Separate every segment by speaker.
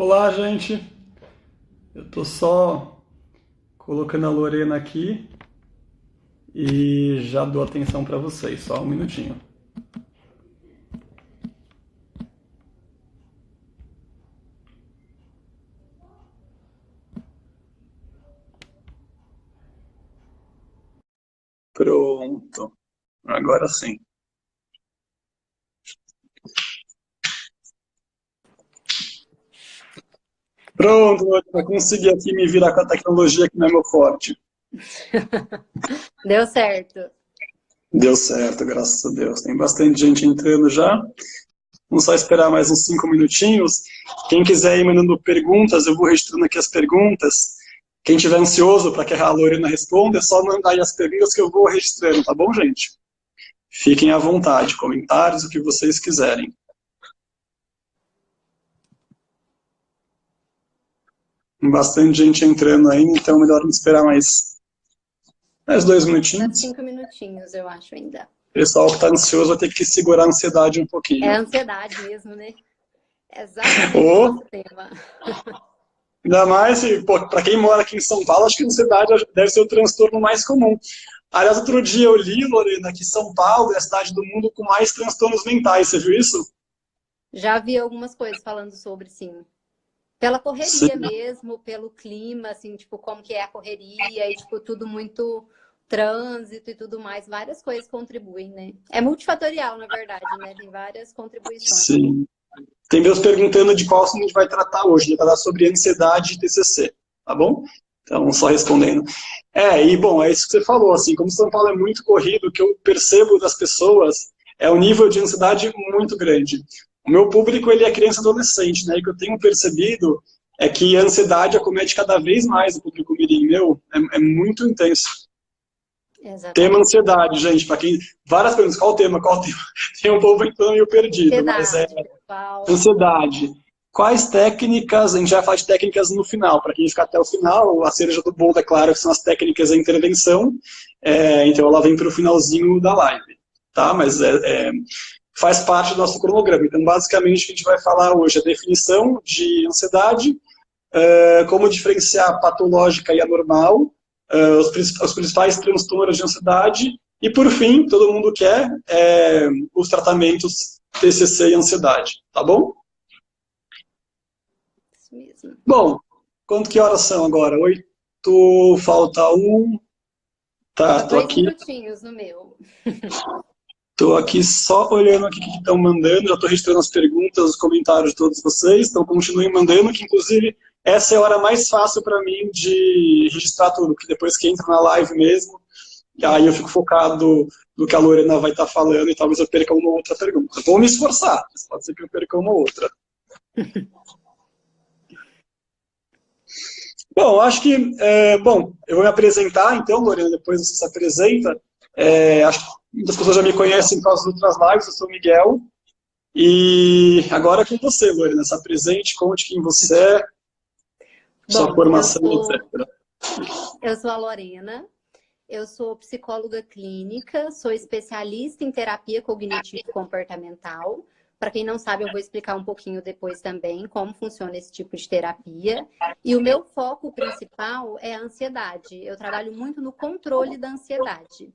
Speaker 1: Olá, gente. Eu tô só colocando a Lorena aqui e já dou atenção para vocês. Só um minutinho. Pronto. Agora sim. Pronto, Lorena. Consegui aqui me virar com a tecnologia que não é meu forte.
Speaker 2: Deu certo.
Speaker 1: Deu certo, graças a Deus. Tem bastante gente entrando já. Vamos só esperar mais uns 5 minutinhos. Quem quiser ir mandando perguntas, eu vou registrando aqui as perguntas. Quem tiver ansioso para que a Lorena responda, é só mandar aí as perguntas que eu vou registrando, tá bom, gente? Fiquem à vontade, comentários, o que vocês quiserem. Tem bastante gente entrando aí, então melhor não esperar mais 2 minutinhos.
Speaker 2: 5 minutinhos, eu acho ainda.
Speaker 1: O pessoal que está ansioso vai ter que segurar a ansiedade um pouquinho.
Speaker 2: É ansiedade mesmo, né? Exatamente
Speaker 1: Ou,
Speaker 2: esse tema.
Speaker 1: ainda mais, para quem mora aqui em São Paulo, acho que a ansiedade deve ser o transtorno mais comum. Aliás, outro dia eu li, Lorena, que São Paulo é a cidade do mundo com mais transtornos mentais. Você viu isso?
Speaker 2: Já vi algumas coisas falando sobre, sim. Pela
Speaker 1: Sim.
Speaker 2: correria mesmo, pelo clima, assim, tipo, como que é a correria e, tipo, tudo muito trânsito e tudo mais. Várias coisas contribuem, né? É multifatorial, na verdade, né? Tem várias contribuições.
Speaker 1: Sim. Tem meus perguntando de qual assunto a gente vai tratar hoje. A gente vai falar sobre ansiedade e TCC, tá bom? Então, só respondendo. E bom, é isso que você falou, assim, como São Paulo é muito corrido, o que eu percebo das pessoas é o nível de ansiedade muito grande. O meu público, ele é criança e adolescente, né? E o que eu tenho percebido é que a ansiedade acomete cada vez mais o público mirim. É muito intenso.
Speaker 2: Exatamente.
Speaker 1: Tema ansiedade, gente, para quem... Várias perguntas, qual o tema? Tem um povo entrando meio perdido, mas é ansiedade. Quais técnicas, a gente vai falar de técnicas no final, para quem ficar até o final, a cereja do bolo, é claro, que são as técnicas da intervenção, então ela vem para o finalzinho da live, tá? Mas faz parte do nosso cronograma. Então, basicamente, o que a gente vai falar hoje é a definição de ansiedade, como diferenciar a patológica e a normal, os principais transtornos de ansiedade, e, por fim, todo mundo quer os tratamentos TCC e ansiedade, tá bom?
Speaker 2: Isso mesmo.
Speaker 1: Bom, que horas são agora? 8, falta 1. Tá, tô
Speaker 2: 2
Speaker 1: aqui.
Speaker 2: minutinhos no meu.
Speaker 1: Tô aqui só olhando aqui o que estão mandando, já tô registrando as perguntas, os comentários de todos vocês, então continuem mandando, que inclusive essa é a hora mais fácil para mim de registrar tudo, porque depois que entra na live mesmo, aí eu fico focado no que a Lorena vai estar falando e talvez eu perca uma ou outra pergunta. Vou me esforçar, mas pode ser que eu perca uma ou outra. Bom, acho que, eu vou me apresentar, então, Lorena, depois você se apresenta. Acho que muitas pessoas já me conhecem por causa das outras lives, eu sou o Miguel. E agora é com você, Lorena, se apresente, conte quem você é, sua formação, etc.
Speaker 2: Eu sou a Lorena, eu sou psicóloga clínica, sou especialista em terapia cognitivo-comportamental. Para quem não sabe, eu vou explicar um pouquinho depois também como funciona esse tipo de terapia. E o meu foco principal é a ansiedade. Eu trabalho muito no controle da ansiedade.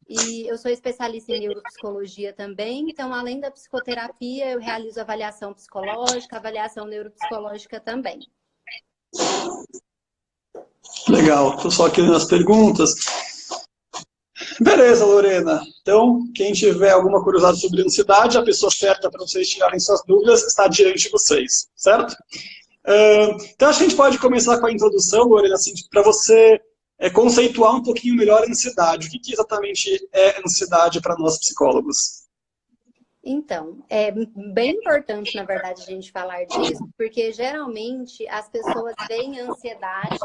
Speaker 2: E eu sou especialista em neuropsicologia também, então, além da psicoterapia, eu realizo avaliação psicológica, avaliação neuropsicológica também.
Speaker 1: Legal, estou só aqui nas perguntas. Beleza, Lorena. Então, quem tiver alguma curiosidade sobre ansiedade, a pessoa certa para vocês tirarem suas dúvidas está diante de vocês, certo? Então, acho que a gente pode começar com a introdução, Lorena, assim, para você conceituar um pouquinho melhor a ansiedade. O que exatamente é ansiedade para nós psicólogos?
Speaker 2: Então, é bem importante, na verdade, a gente falar disso, porque geralmente as pessoas veem a ansiedade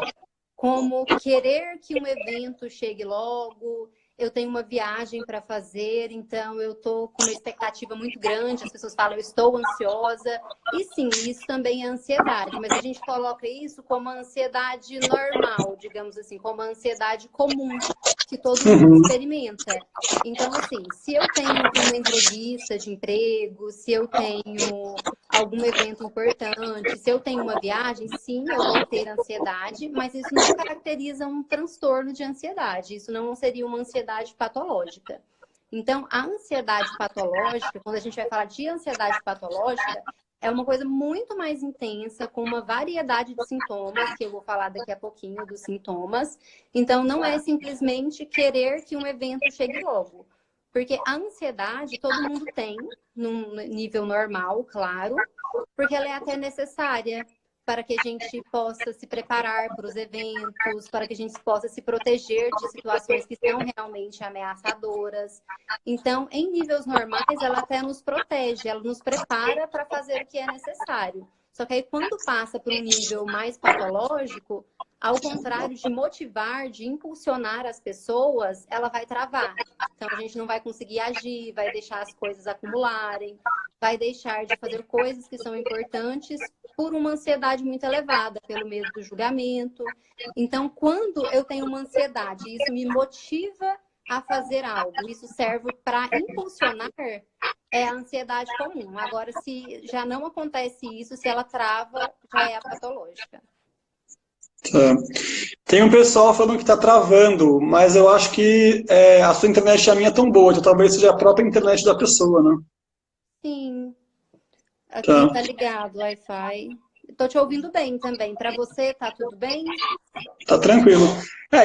Speaker 2: como querer que um evento chegue logo, eu tenho uma viagem para fazer, então eu estou com uma expectativa muito grande, as pessoas falam, eu estou ansiosa, e sim, isso também é ansiedade, mas a gente coloca isso como a ansiedade normal, digamos assim, como a ansiedade comum, que todo mundo experimenta. Então, assim, se eu tenho uma entrevista de emprego, se eu tenho algum evento importante, se eu tenho uma viagem, sim, eu vou ter ansiedade, mas isso não caracteriza um transtorno de ansiedade. Isso não seria uma ansiedade patológica. Então, a ansiedade patológica, quando a gente vai falar de ansiedade patológica, é uma coisa muito mais intensa, com uma variedade de sintomas, que eu vou falar daqui a pouquinho dos sintomas. Então, não é simplesmente querer que um evento chegue logo. Porque a ansiedade todo mundo tem, num nível normal, claro, porque ela é até necessária para que a gente possa se preparar para os eventos, para que a gente possa se proteger de situações que são realmente ameaçadoras. Então, em níveis normais, ela até nos protege, ela nos prepara para fazer o que é necessário. Só que aí, quando passa para um nível mais patológico, ao contrário de motivar, de impulsionar as pessoas, ela vai travar. Então, a gente não vai conseguir agir, vai deixar as coisas acumularem, vai deixar de fazer coisas que são importantes por uma ansiedade muito elevada, pelo medo do julgamento. Então, quando eu tenho uma ansiedade e isso me motiva a fazer algo, isso serve para impulsionar, é a ansiedade comum. Agora, se já não acontece isso, se ela trava, já é a patológica.
Speaker 1: Tá. Tem um pessoal falando que está travando, mas eu acho que a sua internet e a minha é tão boa, então talvez seja a própria internet da pessoa, né?
Speaker 2: Sim. Aqui
Speaker 1: Tá.
Speaker 2: tá ligado o Wi-Fi. Tô te ouvindo bem também. Para você, tá tudo bem?
Speaker 1: Tá tranquilo.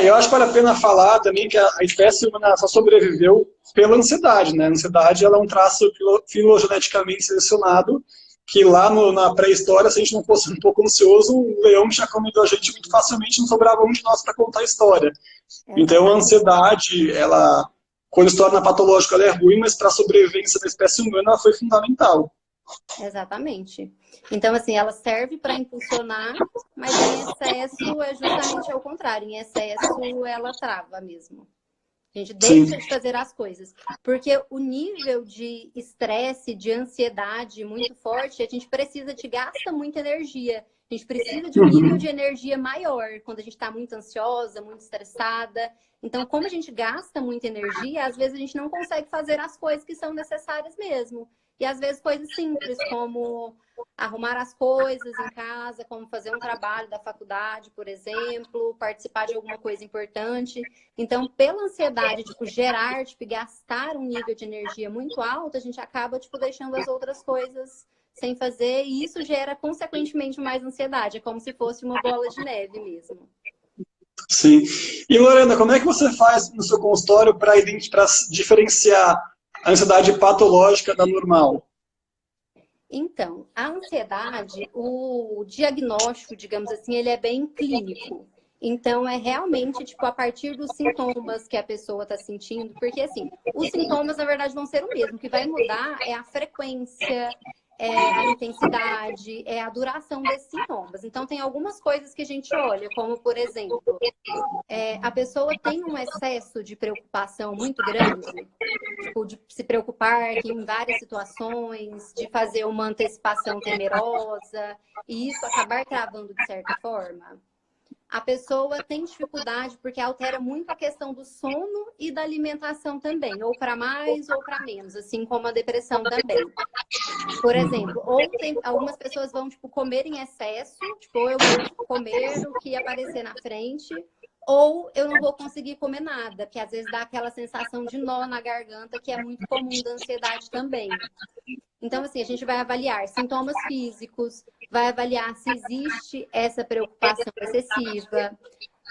Speaker 1: Eu acho que vale a pena falar também que a espécie humana só sobreviveu pela ansiedade, né? A ansiedade ela é um traço filogeneticamente selecionado que lá na pré-história, se a gente não fosse um pouco ansioso, o leão tinha comido a gente muito facilmente, não sobrava um de nós para contar a história. Então a ansiedade, ela, quando se torna patológica, ela é ruim, mas para a sobrevivência da espécie humana ela foi fundamental.
Speaker 2: Exatamente. Então, assim, ela serve para impulsionar, mas em excesso é justamente ao contrário. Em excesso, ela trava mesmo. A gente deixa de fazer as coisas. Porque o nível de estresse, de ansiedade muito forte, a gente gasta muita energia. A gente precisa de um nível de energia maior quando a gente está muito ansiosa, muito estressada. Então, como a gente gasta muita energia, às vezes a gente não consegue fazer as coisas que são necessárias mesmo. E às vezes coisas simples, como arrumar as coisas em casa, como fazer um trabalho da faculdade, por exemplo, participar de alguma coisa importante. Então, pela ansiedade, gerar, gastar um nível de energia muito alto, a gente acaba, deixando as outras coisas sem fazer, e isso gera, consequentemente, mais ansiedade. É como se fosse uma bola de neve mesmo.
Speaker 1: Sim. E, Lorena, como é que você faz no seu consultório para diferenciar a ansiedade patológica da normal?
Speaker 2: Então, a ansiedade, o diagnóstico, digamos assim, ele é bem clínico. Então, é realmente, a partir dos sintomas que a pessoa está sentindo, porque, assim, os sintomas, na verdade, vão ser o mesmo. O que vai mudar é a frequência, é a intensidade, é a duração desses sintomas. Então, tem algumas coisas que a gente olha, como, por exemplo, a pessoa tem um excesso de preocupação muito grande, de se preocupar em várias situações, de fazer uma antecipação temerosa, e isso acabar travando de certa forma. A pessoa tem dificuldade porque altera muito a questão do sono e da alimentação também, ou para mais ou para menos, assim como a depressão também. Por exemplo, algumas pessoas vão comer em excesso, ou eu vou comer o que aparecer na frente, ou eu não vou conseguir comer nada, que às vezes dá aquela sensação de nó na garganta, que é muito comum da ansiedade também. Então, assim, a gente vai avaliar sintomas físicos, vai avaliar se existe essa preocupação excessiva,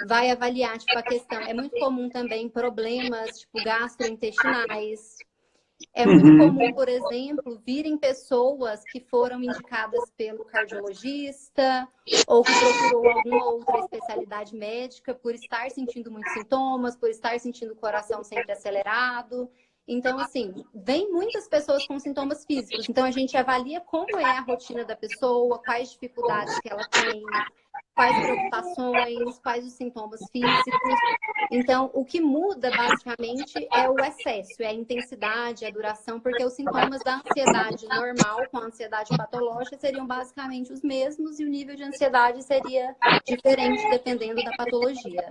Speaker 2: vai avaliar, a questão. É muito comum também problemas, gastrointestinais. É muito comum, por exemplo, virem pessoas que foram indicadas pelo cardiologista ou que procurou alguma outra especialidade médica por estar sentindo muitos sintomas, por estar sentindo o coração sempre acelerado. Então, assim, vem muitas pessoas com sintomas físicos. Então, a gente avalia como é a rotina da pessoa, quais dificuldades que ela tem, quais preocupações, quais os sintomas físicos. Então, o que muda, basicamente, é o excesso, é a intensidade, a duração, porque os sintomas da ansiedade normal com a ansiedade patológica seriam basicamente os mesmos e o nível de ansiedade seria diferente dependendo da patologia.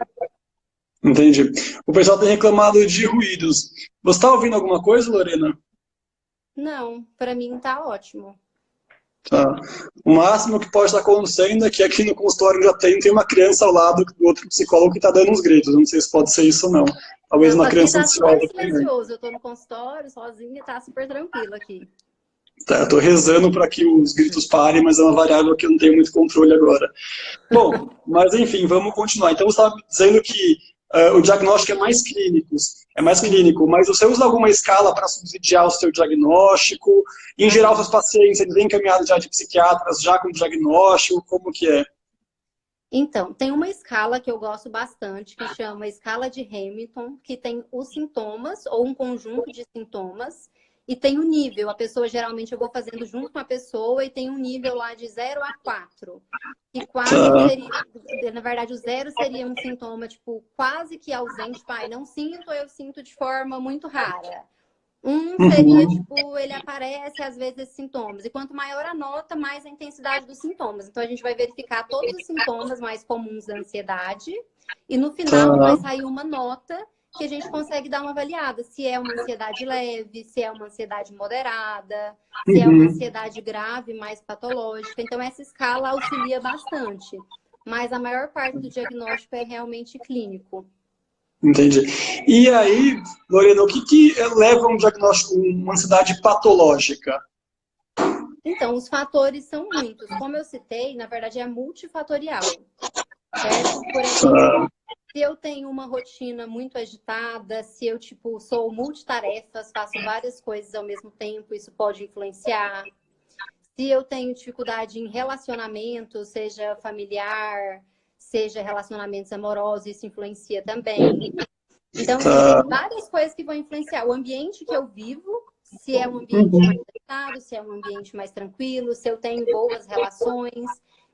Speaker 1: Entendi. O pessoal tem reclamado de ruídos. Você está ouvindo alguma coisa, Lorena?
Speaker 2: Não, para mim tá ótimo.
Speaker 1: Tá. O máximo que pode estar acontecendo é que aqui no consultório já tem uma criança ao lado do outro psicólogo que está dando uns gritos. Não sei se pode ser isso ou não. Talvez
Speaker 2: Não,
Speaker 1: uma
Speaker 2: aqui
Speaker 1: criança
Speaker 2: tá super
Speaker 1: ansiosa também.
Speaker 2: silencioso. Eu tô no consultório sozinha e tá super tranquilo aqui.
Speaker 1: Tá, eu estou rezando para que os gritos parem, mas é uma variável que eu não tenho muito controle agora. Bom, mas enfim, vamos continuar. Então, você estava dizendo que o diagnóstico é mais clínico, mas você usa alguma escala para subsidiar o seu diagnóstico? Em geral, seus pacientes eles vêm encaminhados já de psiquiatras, já com diagnóstico, como que é?
Speaker 2: Então, tem uma escala que eu gosto bastante, que chama escala de Hamilton, que tem os sintomas, ou um conjunto de sintomas, e tem o nível. A pessoa, geralmente, eu vou fazendo junto com a pessoa, e tem um nível lá de 0 a 4. E 4 seria, na verdade, o 0 seria um sintoma, tipo, quase que ausente. Pai, não sinto, eu sinto de forma muito rara. Seria, tipo, ele aparece às vezes esses sintomas. E quanto maior a nota, mais a intensidade dos sintomas. Então, a gente vai verificar todos os sintomas mais comuns da ansiedade. E no final vai sair uma nota que a gente consegue dar uma avaliada. Se é uma ansiedade leve, se é uma ansiedade moderada, se é uma ansiedade grave, mais patológica. Então, essa escala auxilia bastante. Mas a maior parte do diagnóstico é realmente clínico.
Speaker 1: Entendi. E aí, Lorena, o que leva a um diagnóstico, uma ansiedade patológica?
Speaker 2: Então, os fatores são muitos. Como eu citei, na verdade é multifatorial, certo? Por exemplo, se eu tenho uma rotina muito agitada, se eu, tipo, sou multitarefas, faço várias coisas ao mesmo tempo, isso pode influenciar. Se eu tenho dificuldade em relacionamento, seja familiar, seja relacionamentos amorosos, isso influencia também. Então, assim, tem várias coisas que vão influenciar. O ambiente que eu vivo, se é um ambiente mais agitado, se é um ambiente mais tranquilo, se eu tenho boas relações.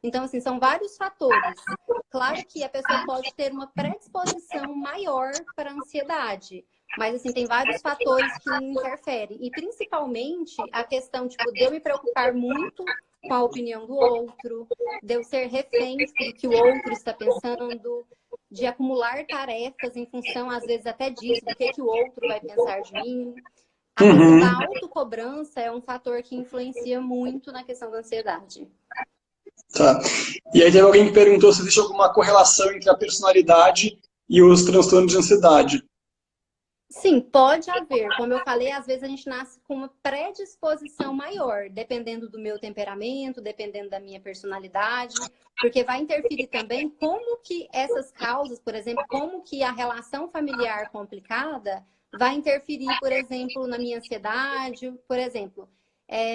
Speaker 2: Então, assim, são vários fatores. Claro que a pessoa pode ter uma predisposição maior para a ansiedade, mas, assim, tem vários fatores que interferem. E, principalmente, a questão, tipo, de eu me preocupar muito com a opinião do outro, de eu ser refém do que o outro está pensando, de acumular tarefas em função, às vezes, até disso, do que o outro vai pensar de mim. A questão da autocobrança é um fator que influencia muito na questão da ansiedade.
Speaker 1: Tá. E aí teve alguém que perguntou se existe alguma correlação entre a personalidade e os transtornos de ansiedade.
Speaker 2: Sim, pode haver. Como eu falei, às vezes a gente nasce com uma predisposição maior, dependendo do meu temperamento, dependendo da minha personalidade, porque vai interferir também como que essas causas, por exemplo, como que a relação familiar complicada vai interferir, por exemplo, na minha ansiedade. Por exemplo,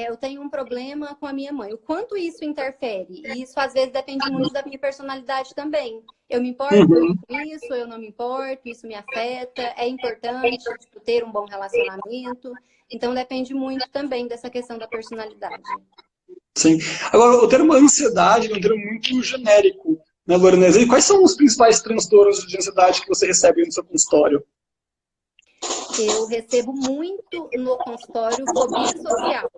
Speaker 2: eu tenho um problema com a minha mãe. O quanto isso interfere? E isso, às vezes, depende muito da minha personalidade também. Eu me importo muito com isso, eu não me importo, isso me afeta. É importante, tipo, ter um bom relacionamento. Então, depende muito também dessa questão da personalidade.
Speaker 1: Sim. Agora, o termo ansiedade é um termo muito genérico, né, Lorena? E quais são os principais transtornos de ansiedade que você recebe no seu consultório?
Speaker 2: Eu recebo muito no consultório fobia social,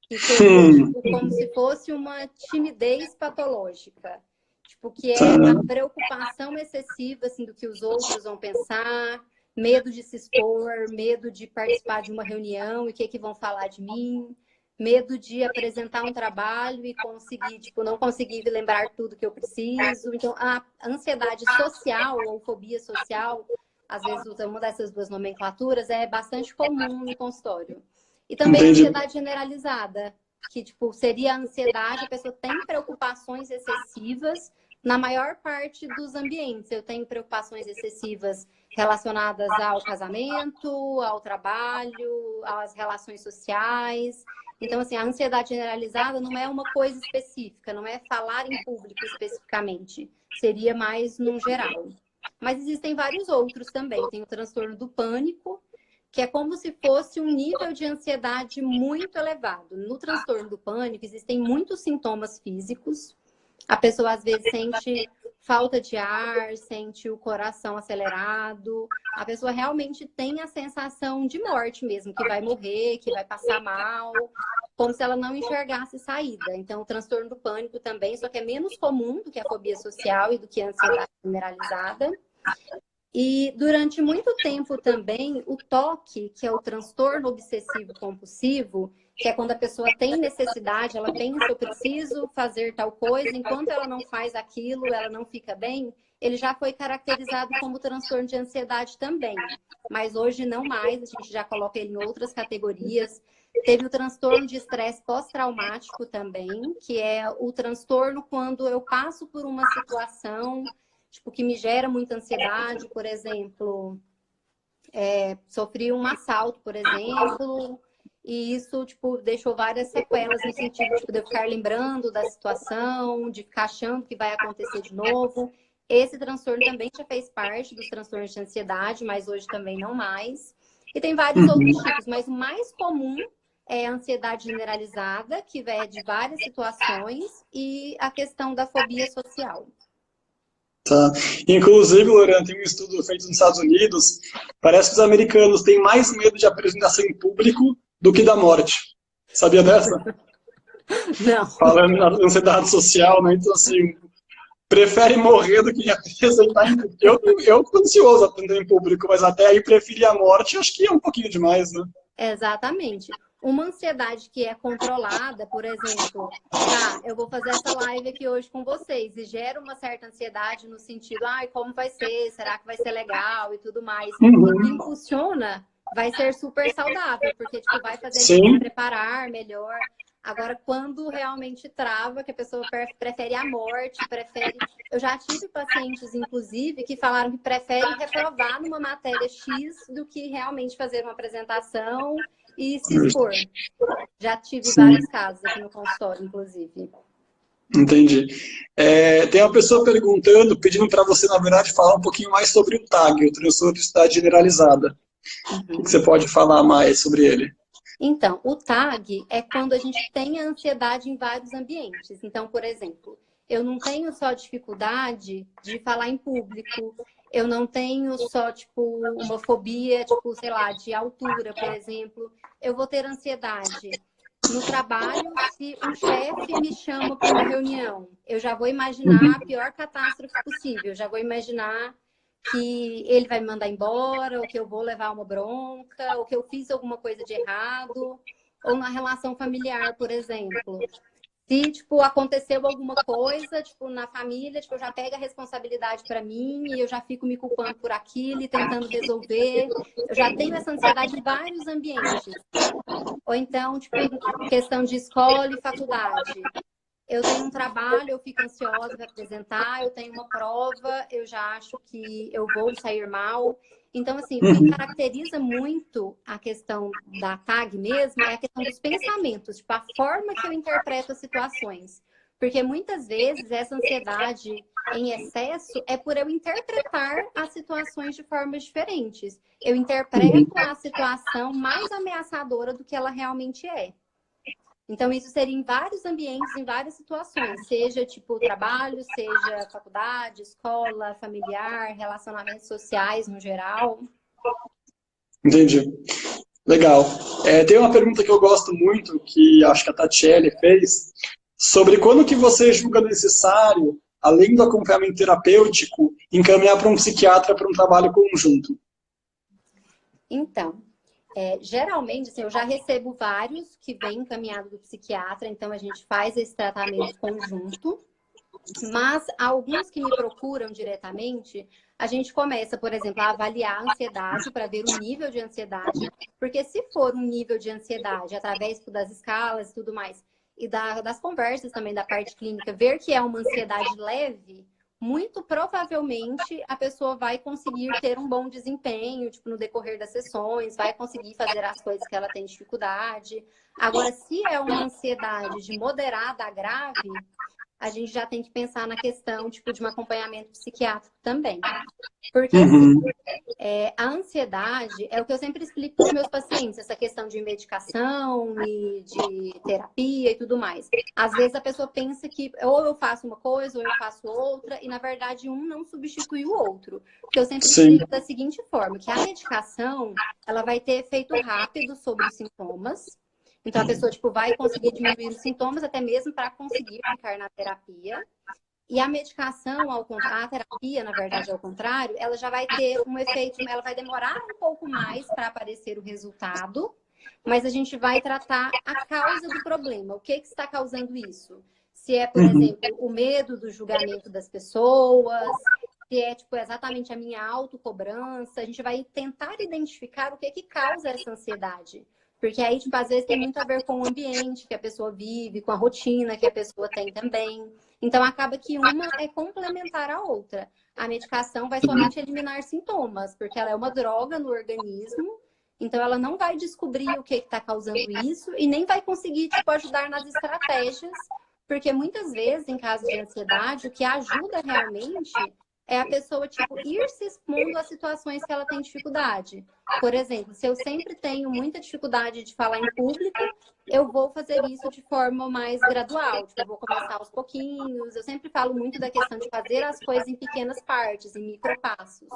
Speaker 2: que seria tipo, como se fosse uma timidez patológica. Tipo, que é a preocupação excessiva assim, do que os outros vão pensar, medo de se expor, medo de participar de uma reunião e o que vão falar de mim, medo de apresentar um trabalho e conseguir, tipo, não conseguir lembrar tudo que eu preciso. Então, a ansiedade social ou fobia social, às vezes usa uma dessas duas nomenclaturas, é bastante comum no consultório. E também a ansiedade generalizada, que tipo, seria a ansiedade, a pessoa tem preocupações excessivas na maior parte dos ambientes. Eu tenho preocupações excessivas relacionadas ao casamento, ao trabalho, às relações sociais. Então, assim, a ansiedade generalizada não é uma coisa específica, não é falar em público especificamente. Seria mais num geral. Mas existem vários outros também. Tem o transtorno do pânico, que é como se fosse um nível de ansiedade muito elevado. No transtorno do pânico, existem muitos sintomas físicos. A pessoa, às vezes, sente falta de ar, sente o coração acelerado. A pessoa realmente tem a sensação de morte mesmo, que vai morrer, que vai passar mal, como se ela não enxergasse saída. Então, o transtorno do pânico também, só que é menos comum do que a fobia social e do que a ansiedade generalizada. E durante muito tempo também, o TOC, que é o transtorno obsessivo compulsivo, que é quando a pessoa tem necessidade, ela pensa, eu preciso fazer tal coisa, enquanto ela não faz aquilo, ela não fica bem, ele já foi caracterizado como transtorno de ansiedade também. Mas hoje não mais, a gente já coloca ele em outras categorias. Teve o transtorno de estresse pós-traumático também, que é o transtorno quando eu passo por uma situação tipo, que me gera muita ansiedade, por exemplo, sofri um assalto, por exemplo, e isso, tipo, deixou várias sequelas no sentido, tipo, de eu ficar lembrando da situação, de ficar achando que vai acontecer de novo. Esse transtorno também já fez parte dos transtornos de ansiedade, mas hoje também não mais. E tem vários outros tipos, mas o mais comum é a ansiedade generalizada, que é de várias situações, e a questão da fobia social.
Speaker 1: Tá. Inclusive, Lorena, tem um estudo feito nos Estados Unidos, parece que os americanos têm mais medo de apresentação em público do que da morte. Sabia dessa?
Speaker 2: Não.
Speaker 1: Falando na ansiedade social, né? Então, assim, prefere morrer do que apresentar em público. Eu tô ansioso a apresentar em público, mas até aí preferi a morte, acho que é um pouquinho demais, né?
Speaker 2: Exatamente. Uma ansiedade que é controlada, por exemplo, tá, eu vou fazer essa live aqui hoje com vocês e gera uma certa ansiedade no sentido, ai, como vai ser? Será que vai ser legal e tudo mais? E que impulsiona vai ser super saudável, porque tipo, vai fazer a gente se preparar melhor. Agora, quando realmente trava, que a pessoa prefere a morte, prefere... Eu já tive pacientes, inclusive, que falaram que preferem reprovar numa matéria X do que realmente fazer uma apresentação e se expor. Já tive vários casos aqui no consultório, inclusive.
Speaker 1: Entendi. Tem uma pessoa perguntando, pedindo para você, na verdade, falar um pouquinho mais sobre o TAG, o transtorno de ansiedade generalizada. O que você pode falar mais sobre ele?
Speaker 2: Então, o TAG é quando a gente tem a ansiedade em vários ambientes. Então, por exemplo, eu não tenho só dificuldade de falar em público, eu não tenho só, tipo, uma fobia, tipo, sei lá, de altura, por exemplo. Eu vou ter ansiedade no trabalho se um chefe me chama para uma reunião. Eu já vou imaginar a pior catástrofe possível, já vou imaginar que ele vai me mandar embora, ou que eu vou levar uma bronca, ou que eu fiz alguma coisa de errado, ou na relação familiar, por exemplo. Se, tipo, aconteceu alguma coisa, tipo, na família, tipo, eu já pego a responsabilidade para mim e eu já fico me culpando por aquilo e tentando resolver. Eu já tenho essa ansiedade em vários ambientes. Ou então, tipo, questão de escola e faculdade. Eu tenho um trabalho, eu fico ansiosa para apresentar, eu tenho uma prova, eu já acho que eu vou sair mal. Então, assim, o que caracteriza muito a questão da TAG mesmo é a questão dos pensamentos, tipo, a forma que eu interpreto as situações. Porque muitas vezes essa ansiedade em excesso é por eu interpretar as situações de formas diferentes. Eu interpreto a situação mais ameaçadora do que ela realmente é. Então, isso seria em vários ambientes, em várias situações, seja tipo trabalho, seja faculdade, escola, familiar, relacionamentos sociais no geral.
Speaker 1: Entendi. Legal. Tem uma pergunta que eu gosto muito, que acho que a Tatiele fez, sobre quando que você julga necessário, além do acompanhamento terapêutico, encaminhar para um psiquiatra para um trabalho conjunto.
Speaker 2: Então, geralmente, assim, eu já recebo vários que vêm encaminhado do psiquiatra, então a gente faz esse tratamento conjunto. Mas alguns que me procuram diretamente, a gente começa, por exemplo, a avaliar a ansiedade para ver o nível de ansiedade, porque se for um nível de ansiedade através das escalas e tudo mais, e das conversas também da parte clínica, ver que é uma ansiedade leve, muito provavelmente a pessoa vai conseguir ter um bom desempenho, tipo, no decorrer das sessões, vai conseguir fazer as coisas que ela tem dificuldade. Agora, se é uma ansiedade de moderada a grave, a gente já tem que pensar na questão, tipo, de um acompanhamento psiquiátrico também. Porque, assim, a ansiedade é o que eu sempre explico para os meus pacientes, essa questão de medicação e de terapia e tudo mais. Às vezes a pessoa pensa que ou eu faço uma coisa ou eu faço outra, e na verdade um não substitui o outro. Porque eu sempre explico da seguinte forma, que a medicação, ela vai ter efeito rápido sobre os sintomas. Então, a pessoa, tipo, vai conseguir diminuir os sintomas até mesmo para conseguir ficar na terapia. E a medicação, a terapia, na verdade, ao contrário, ela já vai ter um efeito, ela vai demorar um pouco mais para aparecer o resultado, mas a gente vai tratar a causa do problema. O que está causando isso? Se é, por exemplo, o medo do julgamento das pessoas, se é tipo, exatamente a minha autocobrança, a gente vai tentar identificar o que causa essa ansiedade. Porque aí, tipo, às vezes tem muito a ver com o ambiente que a pessoa vive, com a rotina que a pessoa tem também. Então, acaba que uma é complementar à outra. A medicação vai somente eliminar sintomas, porque ela é uma droga no organismo, então ela não vai descobrir o que está causando isso e nem vai conseguir, tipo, ajudar nas estratégias, porque muitas vezes, em caso de ansiedade, o que ajuda realmente é a pessoa, tipo, ir se expondo a situações que ela tem dificuldade. Por exemplo, se eu sempre tenho muita dificuldade de falar em público, eu vou fazer isso de forma mais gradual. Tipo, eu vou começar aos pouquinhos. Eu sempre falo muito da questão de fazer as coisas em pequenas partes, em micropassos.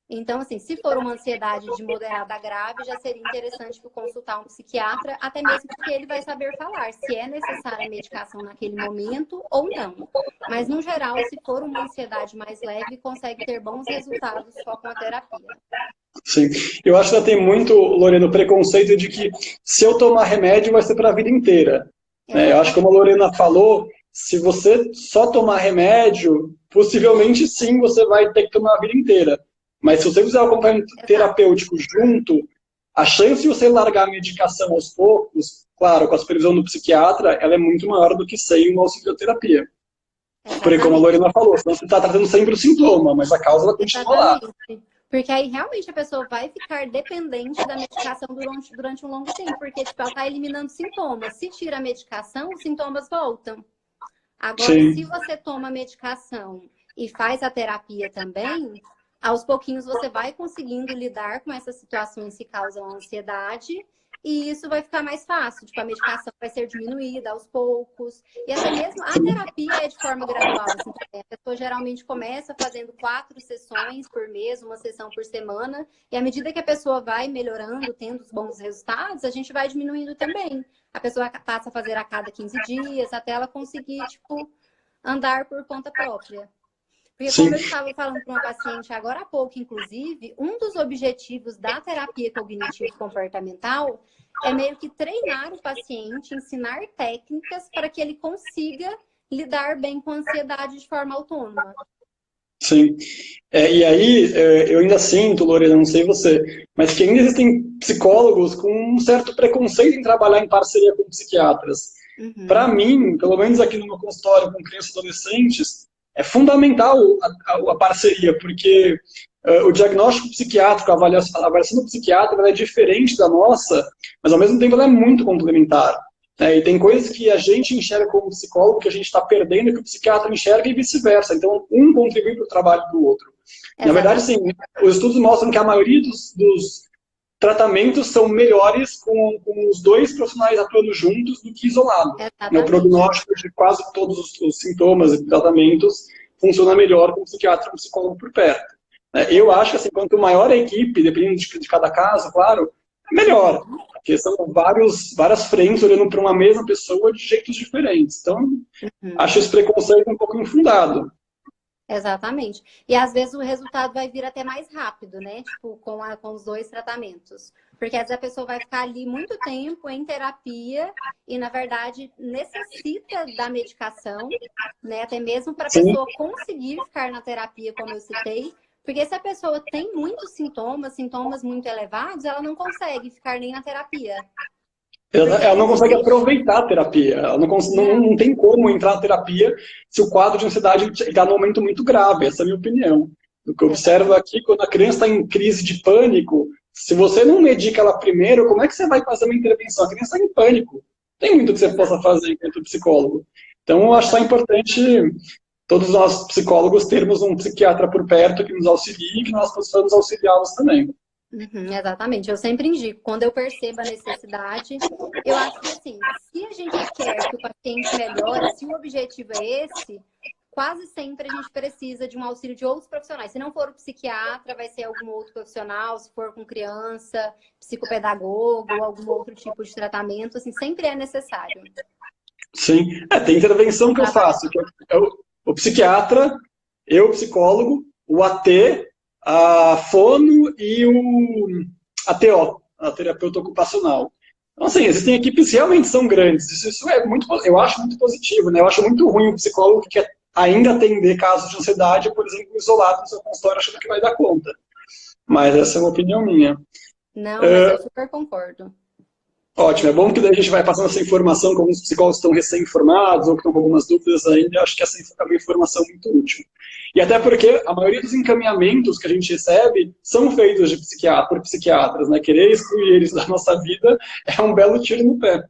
Speaker 2: Então, assim, se for uma ansiedade de moderada a grave, já seria interessante consultar um psiquiatra, até mesmo porque ele vai saber falar se é necessária a medicação naquele momento ou não. Mas, no geral, se for uma ansiedade mais leve, consegue ter bons resultados só com a terapia.
Speaker 1: Sim. Eu acho que ainda tem muito, Lorena, o preconceito de que se eu tomar remédio vai ser para a vida inteira. Eu acho que, como a Lorena falou, se você só tomar remédio, possivelmente sim, você vai ter que tomar a vida inteira. Mas se você fizer um acompanhamento terapêutico junto, a chance de você largar a medicação aos poucos, claro, com a supervisão do psiquiatra, ela é muito maior do que sem uma auxilioterapia. Porque, como a Lorena falou, senão você está tratando sempre o sintoma, mas a causa ela continua lá.
Speaker 2: Porque aí realmente a pessoa vai ficar dependente da medicação durante um longo tempo, porque tipo, ela está eliminando sintomas. Se tira a medicação, os sintomas voltam. Agora, se você toma a medicação e faz a terapia também, aos pouquinhos você vai conseguindo lidar com essas situações que causam ansiedade e isso vai ficar mais fácil. Tipo, a medicação vai ser diminuída aos poucos. E até mesmo a terapia é de forma gradual. Assim, a pessoa geralmente começa fazendo 4 sessões por mês, uma sessão por semana. E à medida que a pessoa vai melhorando, tendo os bons resultados, a gente vai diminuindo também. A pessoa passa a fazer a cada 15 dias, até ela conseguir, tipo, andar por conta própria. Porque como eu estava falando para uma paciente agora há pouco, inclusive, um dos objetivos da terapia cognitivo-comportamental é meio que treinar o paciente, ensinar técnicas para que ele consiga lidar bem com a ansiedade de forma autônoma.
Speaker 1: Sim. E aí, eu ainda sinto, Lorena, não sei você, mas que ainda existem psicólogos com um certo preconceito em trabalhar em parceria com psiquiatras. Para mim, pelo menos aqui no meu consultório com crianças e adolescentes, é fundamental a parceria, porque o diagnóstico psiquiátrico, a avaliação do psiquiatra ela é diferente da nossa, mas ao mesmo tempo ela é muito complementar. E tem coisas que a gente enxerga como psicólogo que a gente está perdendo e que o psiquiatra enxerga e vice-versa. Então, um contribui para o trabalho do outro. Na verdade, sim, os estudos mostram que a maioria dos tratamentos são melhores com os dois profissionais atuando juntos do que isolado. O prognóstico de quase todos os sintomas e tratamentos funciona melhor com o psiquiatra e o psicólogo por perto. Eu acho que assim, quanto maior a equipe, dependendo de cada caso, claro, melhor. Porque são várias frentes olhando para uma mesma pessoa de jeitos diferentes. Então, acho esse preconceito um pouco infundado.
Speaker 2: Exatamente. E às vezes o resultado vai vir até mais rápido, né? Tipo, com os 2 tratamentos. Porque às vezes a pessoa vai ficar ali muito tempo em terapia e, na verdade, necessita da medicação, né? Até mesmo para a pessoa conseguir ficar na terapia, como eu citei. Porque se a pessoa tem muitos sintomas muito elevados, ela não consegue ficar nem na terapia.
Speaker 1: Ela não consegue aproveitar a terapia. Ela não tem como entrar na terapia se o quadro de ansiedade está num momento muito grave. Essa é a minha opinião. O que eu observo aqui, quando a criança está em crise de pânico, se você não medica ela primeiro, como é que você vai fazer uma intervenção? A criança está em pânico. Tem muito que você possa fazer enquanto psicólogo. Então, eu acho só importante todos nós psicólogos termos um psiquiatra por perto que nos auxilie e que nós possamos auxiliá-los também.
Speaker 2: Exatamente, eu sempre indico, quando eu percebo a necessidade, eu acho que assim, se a gente quer que o paciente melhore, se o objetivo é esse, quase sempre a gente precisa de um auxílio de outros profissionais. Se não for o psiquiatra, vai ser algum outro profissional, se for com criança, psicopedagogo, ou algum outro tipo de tratamento, assim, sempre é necessário.
Speaker 1: Sim. Tem intervenção que eu faço, que é o psiquiatra, eu, psicólogo, o AT, a fono e a TO, a terapeuta ocupacional. Então, assim, existem equipes que realmente são grandes. Isso é muito, eu acho muito positivo, né? Eu acho muito ruim o psicólogo que quer ainda atender casos de ansiedade, por exemplo, isolado no seu consultório, achando que vai dar conta. Mas essa é uma opinião minha.
Speaker 2: Não, mas eu super concordo.
Speaker 1: Ótimo, é bom que daí a gente vai passando essa informação com alguns psicólogos que estão recém-formados ou que estão com algumas dúvidas ainda, eu acho que essa é uma informação muito útil. E até porque a maioria dos encaminhamentos que a gente recebe são feitos por psiquiatras, né? Querer excluir eles da nossa vida é um belo tiro no pé.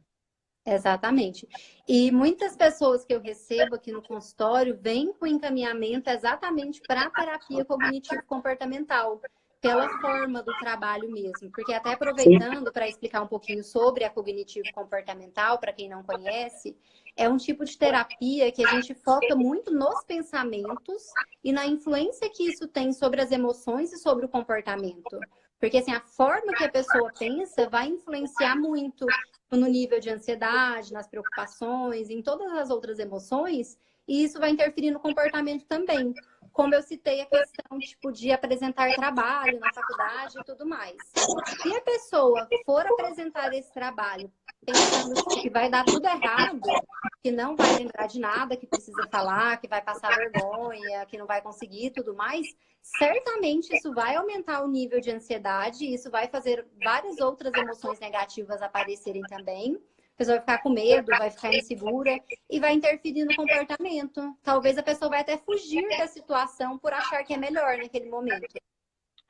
Speaker 2: Exatamente. E muitas pessoas que eu recebo aqui no consultório vêm com encaminhamento exatamente para a terapia cognitivo-comportamental, pela forma do trabalho mesmo. Porque até aproveitando para explicar um pouquinho sobre a cognitivo-comportamental, para quem não conhece, é um tipo de terapia que a gente foca muito nos pensamentos e na influência que isso tem sobre as emoções e sobre o comportamento. Porque assim, a forma que a pessoa pensa vai influenciar muito no nível de ansiedade, nas preocupações, em todas as outras emoções, e isso vai interferir no comportamento também. Como eu citei a questão tipo, de apresentar trabalho na faculdade e tudo mais. Se a pessoa for apresentar esse trabalho pensando que vai dar tudo errado, que não vai lembrar de nada, que precisa falar, que vai passar vergonha, que não vai conseguir e tudo mais, certamente isso vai aumentar o nível de ansiedade, e isso vai fazer várias outras emoções negativas aparecerem também. A pessoa vai ficar com medo, vai ficar insegura e vai interferir no comportamento. Talvez a pessoa vai até fugir da situação por achar que é melhor naquele momento.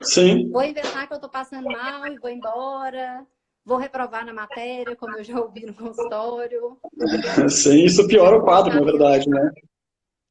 Speaker 1: Sim.
Speaker 2: Vou inventar que eu tô passando mal e vou embora. Vou reprovar na matéria, como eu já ouvi no consultório.
Speaker 1: Sim, isso piora o quadro, na verdade, né?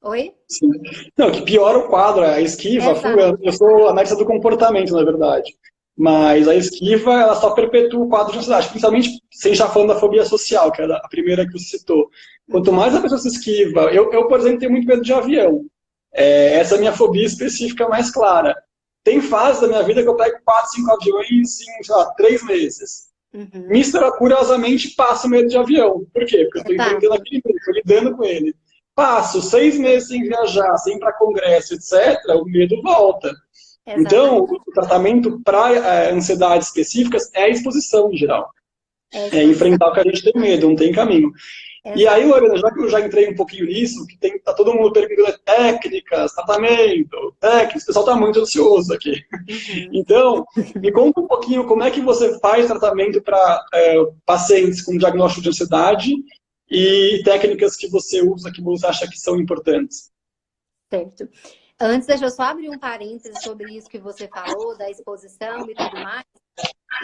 Speaker 2: Oi?
Speaker 1: Sim. Não, que piora o quadro, a esquiva, a fuga. Eu sou analista do comportamento, na verdade. Mas a esquiva, ela só perpetua o quadro de ansiedade, principalmente sem já falando da fobia social, que é a primeira que você citou. Quanto mais a pessoa se esquiva, eu por exemplo, tenho muito medo de avião. Essa é a minha fobia específica mais clara. Tem fases da minha vida que eu pego 4, 5 aviões em, sei lá, 3 meses. Misteriosamente passo medo de avião. Por quê? Porque eu estou enfrentando aquele medo, estou lidando com ele. Passo 6 meses sem viajar, sem ir para congresso, etc., o medo volta. Exatamente. Então, o tratamento para ansiedades específicas é a exposição em geral. É enfrentar o que a gente tem medo, não tem caminho. Exato. E aí, Lorena, já que eu já entrei um pouquinho nisso, que tá todo mundo perguntando técnicas, tratamento, técnicas, o pessoal está muito ansioso aqui. Então, me conta um pouquinho como é que você faz tratamento para pacientes com diagnóstico de ansiedade e técnicas que você usa, que você acha que são importantes.
Speaker 2: Certo. Antes, deixa eu só abrir um parêntese sobre isso que você falou, da exposição e tudo mais.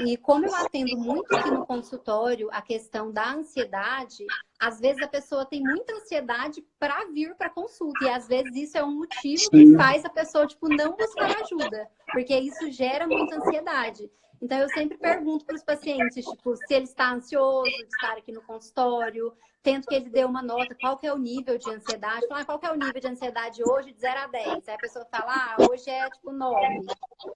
Speaker 2: E como eu atendo muito aqui no consultório a questão da ansiedade, às vezes a pessoa tem muita ansiedade para vir para consulta. E às vezes isso é um motivo que faz a pessoa tipo, não buscar ajuda, porque isso gera muita ansiedade. Então eu sempre pergunto para os pacientes, tipo, se ele está ansioso de estar aqui no consultório, tento que ele dê uma nota, qual que é o nível de ansiedade. Fala, qual que é o nível de ansiedade hoje de 0 a 10? Aí a pessoa fala, hoje é tipo 9.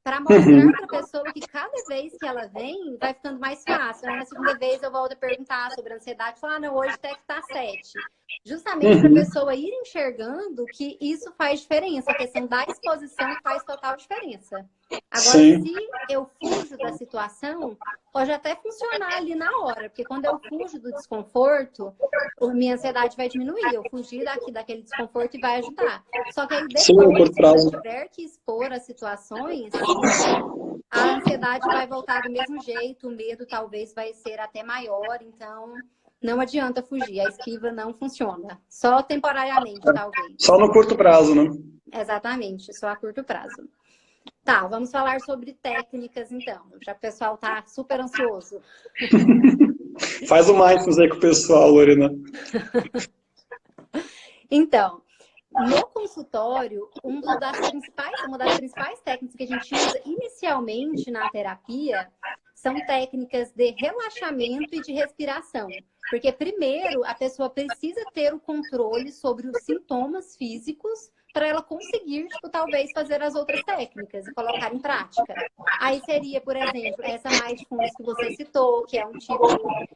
Speaker 2: Para mostrar para a pessoa que cada vez que ela vem, vai ficando mais fácil. Aí na segunda vez eu volto a perguntar sobre a ansiedade, falar, não, hoje até que tá 7. Justamente para a pessoa ir enxergando que isso faz diferença. A questão da exposição faz total diferença. Agora, se eu fujo da situação, pode até funcionar ali na hora, porque quando eu fujo do desconforto, minha ansiedade vai diminuir. Eu fugir daquele desconforto e vai ajudar. Só que aí depois, se eu tiver que expor as situações, a ansiedade vai voltar do mesmo jeito, o medo talvez vai ser até maior, então não adianta fugir, a esquiva não funciona. Só temporariamente, talvez.
Speaker 1: Só no curto prazo, né?
Speaker 2: Exatamente, só a curto prazo. Tá, vamos falar sobre técnicas, então, já que o pessoal tá super ansioso.
Speaker 1: Faz o mindfulness aí com o pessoal, Lorena.
Speaker 2: Então, no consultório, uma das principais técnicas que a gente usa inicialmente na terapia são técnicas de relaxamento e de respiração. Porque, primeiro, a pessoa precisa ter o controle sobre os sintomas físicos para ela conseguir, tipo, talvez fazer as outras técnicas e colocar em prática. Aí seria, por exemplo, essa mindfulness que você citou, que é um tipo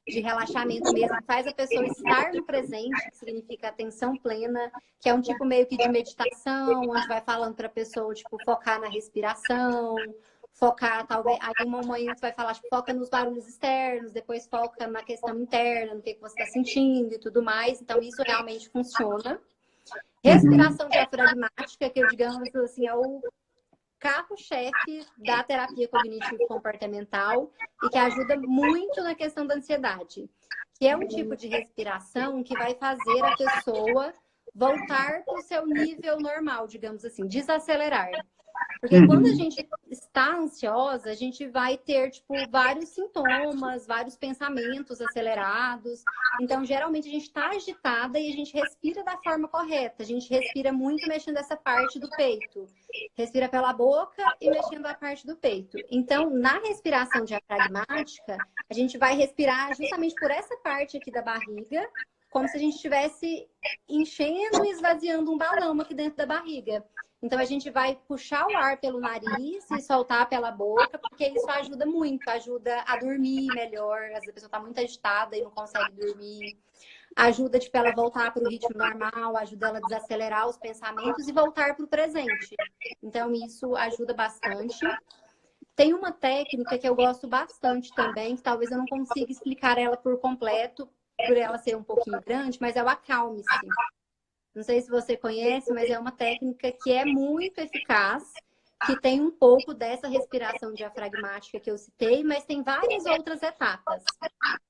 Speaker 2: de relaxamento mesmo, que faz a pessoa estar no presente, que significa atenção plena, que é um tipo meio que de meditação, onde vai falando para a pessoa, tipo, focar na respiração, focar, talvez, aí um momento vai falar, tipo, foca nos barulhos externos, depois foca na questão interna, no que você está sentindo e tudo mais. Então, isso realmente funciona. Respiração diafragmática, que eu, digamos assim, é o carro-chefe da terapia cognitivo-comportamental e que ajuda muito na questão da ansiedade, que é um tipo de respiração que vai fazer a pessoa voltar para o seu nível normal, digamos assim, desacelerar. Porque quando a gente está ansiosa, a gente vai ter, tipo, vários sintomas, vários pensamentos acelerados. Então, geralmente, a gente está agitada e a gente respira da forma correta. A gente respira muito mexendo essa parte do peito. Respira pela boca e mexendo a parte do peito. Então, na respiração diafragmática, a gente vai respirar justamente por essa parte aqui da barriga, como se a gente estivesse enchendo e esvaziando um balão aqui dentro da barriga. Então, a gente vai puxar o ar pelo nariz e soltar pela boca, porque isso ajuda muito, ajuda a dormir melhor. Às vezes a pessoa está muito agitada e não consegue dormir. Ajuda, tipo, ela voltar para o ritmo normal, ajuda ela a desacelerar os pensamentos e voltar para o presente. Então, isso ajuda bastante. Tem uma técnica que eu gosto bastante também, que talvez eu não consiga explicar ela por completo, por ela ser um pouquinho grande, mas é o acalme-se. Não sei se você conhece, mas é uma técnica que é muito eficaz, que tem um pouco dessa respiração diafragmática que eu citei, mas tem várias outras etapas.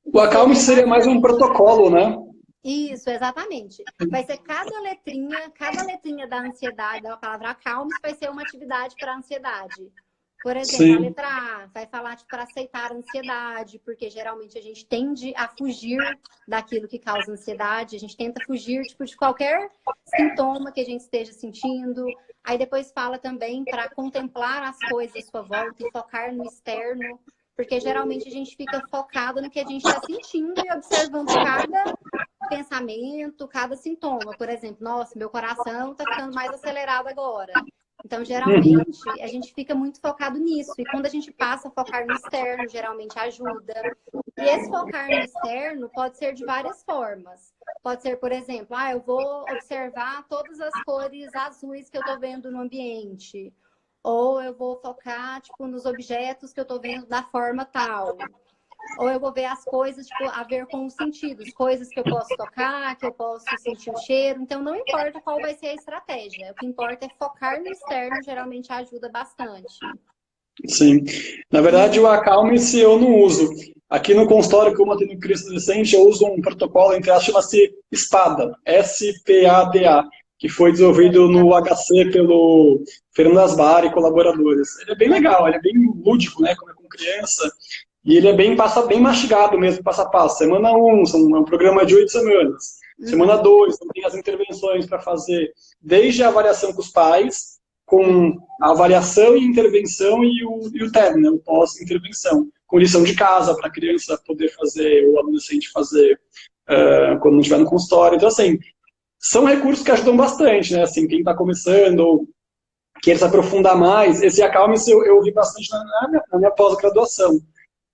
Speaker 1: O acalme seria mais um protocolo, né?
Speaker 2: Isso, exatamente. Vai ser cada letrinha da ansiedade, da palavra acalme, vai ser uma atividade para a ansiedade. Por exemplo,
Speaker 1: Sim.
Speaker 2: a letra A vai falar para aceitar a ansiedade, porque geralmente a gente tende a fugir daquilo que causa ansiedade, a gente tenta fugir tipo, de qualquer sintoma que a gente esteja sentindo. Aí depois fala também para contemplar as coisas à sua volta e focar no externo, porque geralmente a gente fica focado no que a gente está sentindo e observando cada pensamento, cada sintoma. Por exemplo, nossa, meu coração está ficando mais acelerado agora. Então, geralmente, a gente fica muito focado nisso. E quando a gente passa a focar no externo, geralmente ajuda. E esse focar no externo pode ser de várias formas. Pode ser, por exemplo, eu vou observar todas as cores azuis que eu estou vendo no ambiente. Ou eu vou focar, tipo, nos objetos que eu estou vendo da forma tal. Ou eu vou ver as coisas, tipo, a ver com os sentidos. Coisas que eu posso tocar, que eu posso sentir o cheiro. Então, não importa qual vai ser a estratégia. O que importa é focar no externo, geralmente ajuda bastante.
Speaker 1: Sim. Na verdade, o acalme-se eu não uso. Aqui no consultório, como eu tenho criança adolescente, eu uso um protocolo, entre aspas, chama-se SPADA. S-P-A-D-A. Que foi desenvolvido no HC pelo Fernando Asbar e colaboradores. Ele é bem legal, ele é bem lúdico, né? Como é com criança. E ele é passa bem mastigado mesmo, passo a passo. Semana 1, é um programa de 8 semanas. Semana 2, tem as intervenções para fazer, desde a avaliação com os pais, com a avaliação e intervenção e o término, né, o pós-intervenção. Com lição de casa, para a criança poder fazer, ou o adolescente fazer quando não estiver no consultório. Então, assim, são recursos que ajudam bastante, né? Assim, quem está começando ou quer se aprofundar mais, esse acalme-se eu vi bastante na minha pós-graduação.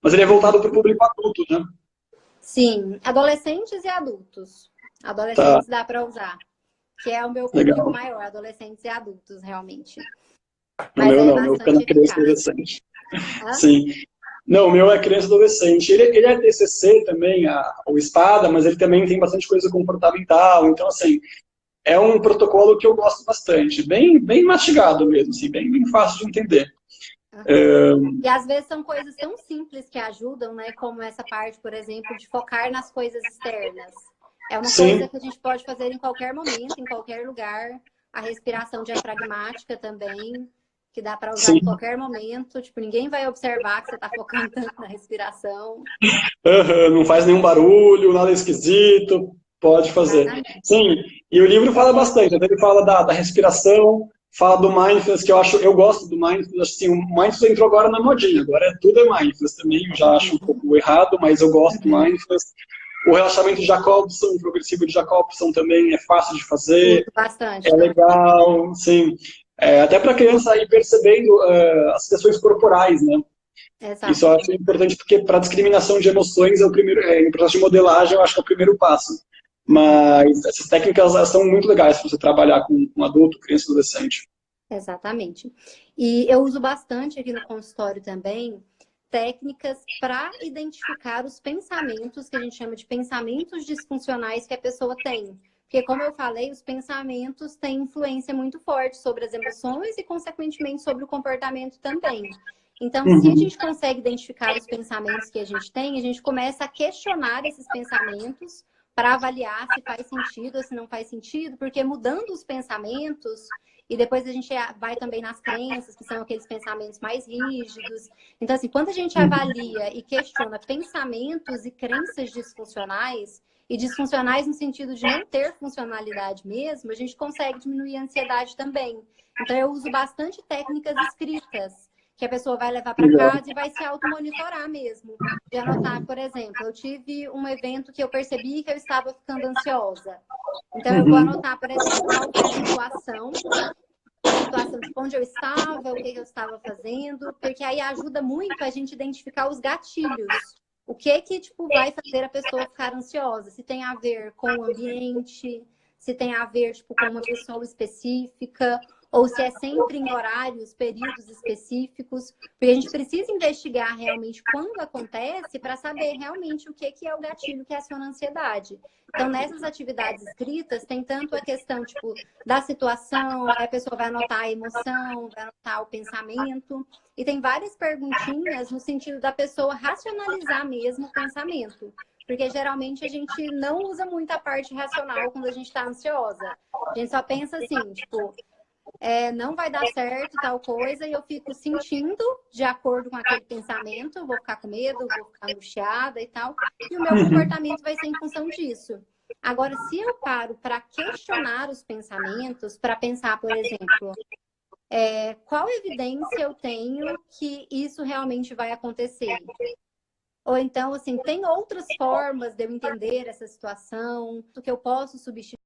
Speaker 1: Mas ele é voltado para o público adulto, né?
Speaker 2: Sim, adolescentes e adultos. Adolescentes dá para usar. Que é o meu público maior, adolescentes e adultos, realmente.
Speaker 1: Mas o meu não, meu fica na criança e adolescente. Sim. Não, o meu é criança e adolescente. Ele é TCC também, o SPADA, mas ele também tem bastante coisa comportamental. Então, assim, é um protocolo que eu gosto bastante. Bem mastigado mesmo, assim, bem fácil de entender.
Speaker 2: E às vezes são coisas tão simples que ajudam, né? Como essa parte, por exemplo, de focar nas coisas externas. É uma coisa que a gente pode fazer em qualquer momento, em qualquer lugar. A respiração diafragmática também, que dá para usar em qualquer momento. Tipo, ninguém vai observar que você está focando tanto na respiração.
Speaker 1: Não faz nenhum barulho, nada esquisito. Pode fazer. Exatamente. Sim, e o livro fala bastante. Ele fala da respiração, fala do mindfulness, que eu gosto do mindfulness. Assim, o mindfulness entrou agora na modinha. Agora tudo é mindfulness também. Eu já acho um pouco errado, mas eu gosto do mindfulness. O relaxamento de Jacobson, o progressivo de Jacobson também é fácil de fazer.
Speaker 2: Bastante.
Speaker 1: É legal, sim. Até para a criança ir percebendo as questões corporais, né?
Speaker 2: Exato.
Speaker 1: Isso eu acho importante, porque para discriminação de emoções, no processo de modelagem, eu acho que é o primeiro passo. Mas essas técnicas, elas são muito legais para você trabalhar com adulto, criança e adolescente.
Speaker 2: Exatamente. E eu uso bastante aqui no consultório também técnicas para identificar os pensamentos, que a gente chama de pensamentos disfuncionais que a pessoa tem. Porque, como eu falei, os pensamentos têm influência muito forte sobre as emoções e, consequentemente, sobre o comportamento também. Então, se a gente consegue identificar os pensamentos que a gente começa a questionar esses pensamentos para avaliar se faz sentido ou se não faz sentido, porque mudando os pensamentos, e depois a gente vai também nas crenças, que são aqueles pensamentos mais rígidos. Então, assim, quando a gente avalia e questiona pensamentos e crenças disfuncionais, e disfuncionais no sentido de não ter funcionalidade mesmo, a gente consegue diminuir a ansiedade também. Então, eu uso bastante técnicas escritas, que a pessoa vai levar para casa e vai se automonitorar mesmo. De anotar, por exemplo, eu tive um evento que eu percebi que eu estava ficando ansiosa. Então, eu vou anotar, por exemplo, qual foi a situação de onde eu estava, o que eu estava fazendo, porque aí ajuda muito a gente identificar os gatilhos. O que tipo, vai fazer a pessoa ficar ansiosa? Se tem a ver com o ambiente, se tem a ver tipo, com uma pessoa específica, ou se é sempre em horários, períodos específicos, porque a gente precisa investigar realmente quando acontece para saber realmente o que é o gatilho que aciona a ansiedade. Então, nessas atividades escritas, tem tanto a questão, tipo, da situação, a pessoa vai anotar a emoção, vai anotar o pensamento, e tem várias perguntinhas no sentido da pessoa racionalizar mesmo o pensamento. Porque geralmente a gente não usa muito a parte racional quando a gente está ansiosa. A gente só pensa assim, tipo, não vai dar certo tal coisa e eu fico sentindo de acordo com aquele pensamento, vou ficar com medo, vou ficar angustiada e tal, e o meu comportamento vai ser em função disso. Agora, se eu paro para questionar os pensamentos, para pensar, por exemplo, qual evidência eu tenho que isso realmente vai acontecer? Ou então, assim, tem outras formas de eu entender essa situação, do que eu posso substituir,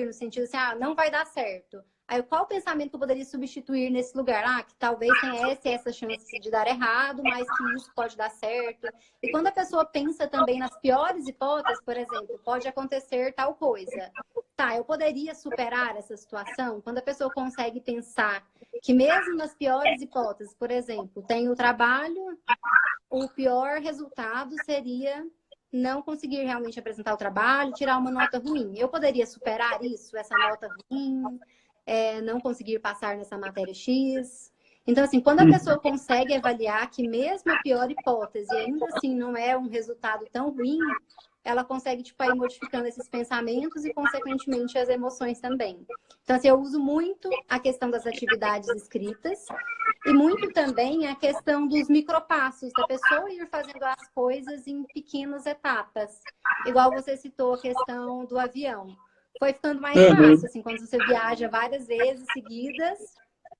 Speaker 2: no sentido assim, não vai dar certo. Aí, qual pensamento eu poderia substituir nesse lugar? Que talvez tenha essa chance de dar errado, mas que isso pode dar certo. E quando a pessoa pensa também nas piores hipóteses, por exemplo, pode acontecer tal coisa. Eu poderia superar essa situação? Quando a pessoa consegue pensar que mesmo nas piores hipóteses, por exemplo, tem o trabalho, o pior resultado seria não conseguir realmente apresentar o trabalho, tirar uma nota ruim. Eu poderia superar isso, essa nota ruim, não conseguir passar nessa matéria X. Então, assim, quando a pessoa consegue avaliar que mesmo a pior hipótese ainda assim não é um resultado tão ruim, ela consegue, tipo, ir modificando esses pensamentos e, consequentemente, as emoções também. Então, assim, eu uso muito a questão das atividades escritas e muito também a questão dos micropassos, da pessoa ir fazendo as coisas em pequenas etapas. Igual você citou a questão do avião. Foi ficando mais fácil, assim, quando você viaja várias vezes seguidas,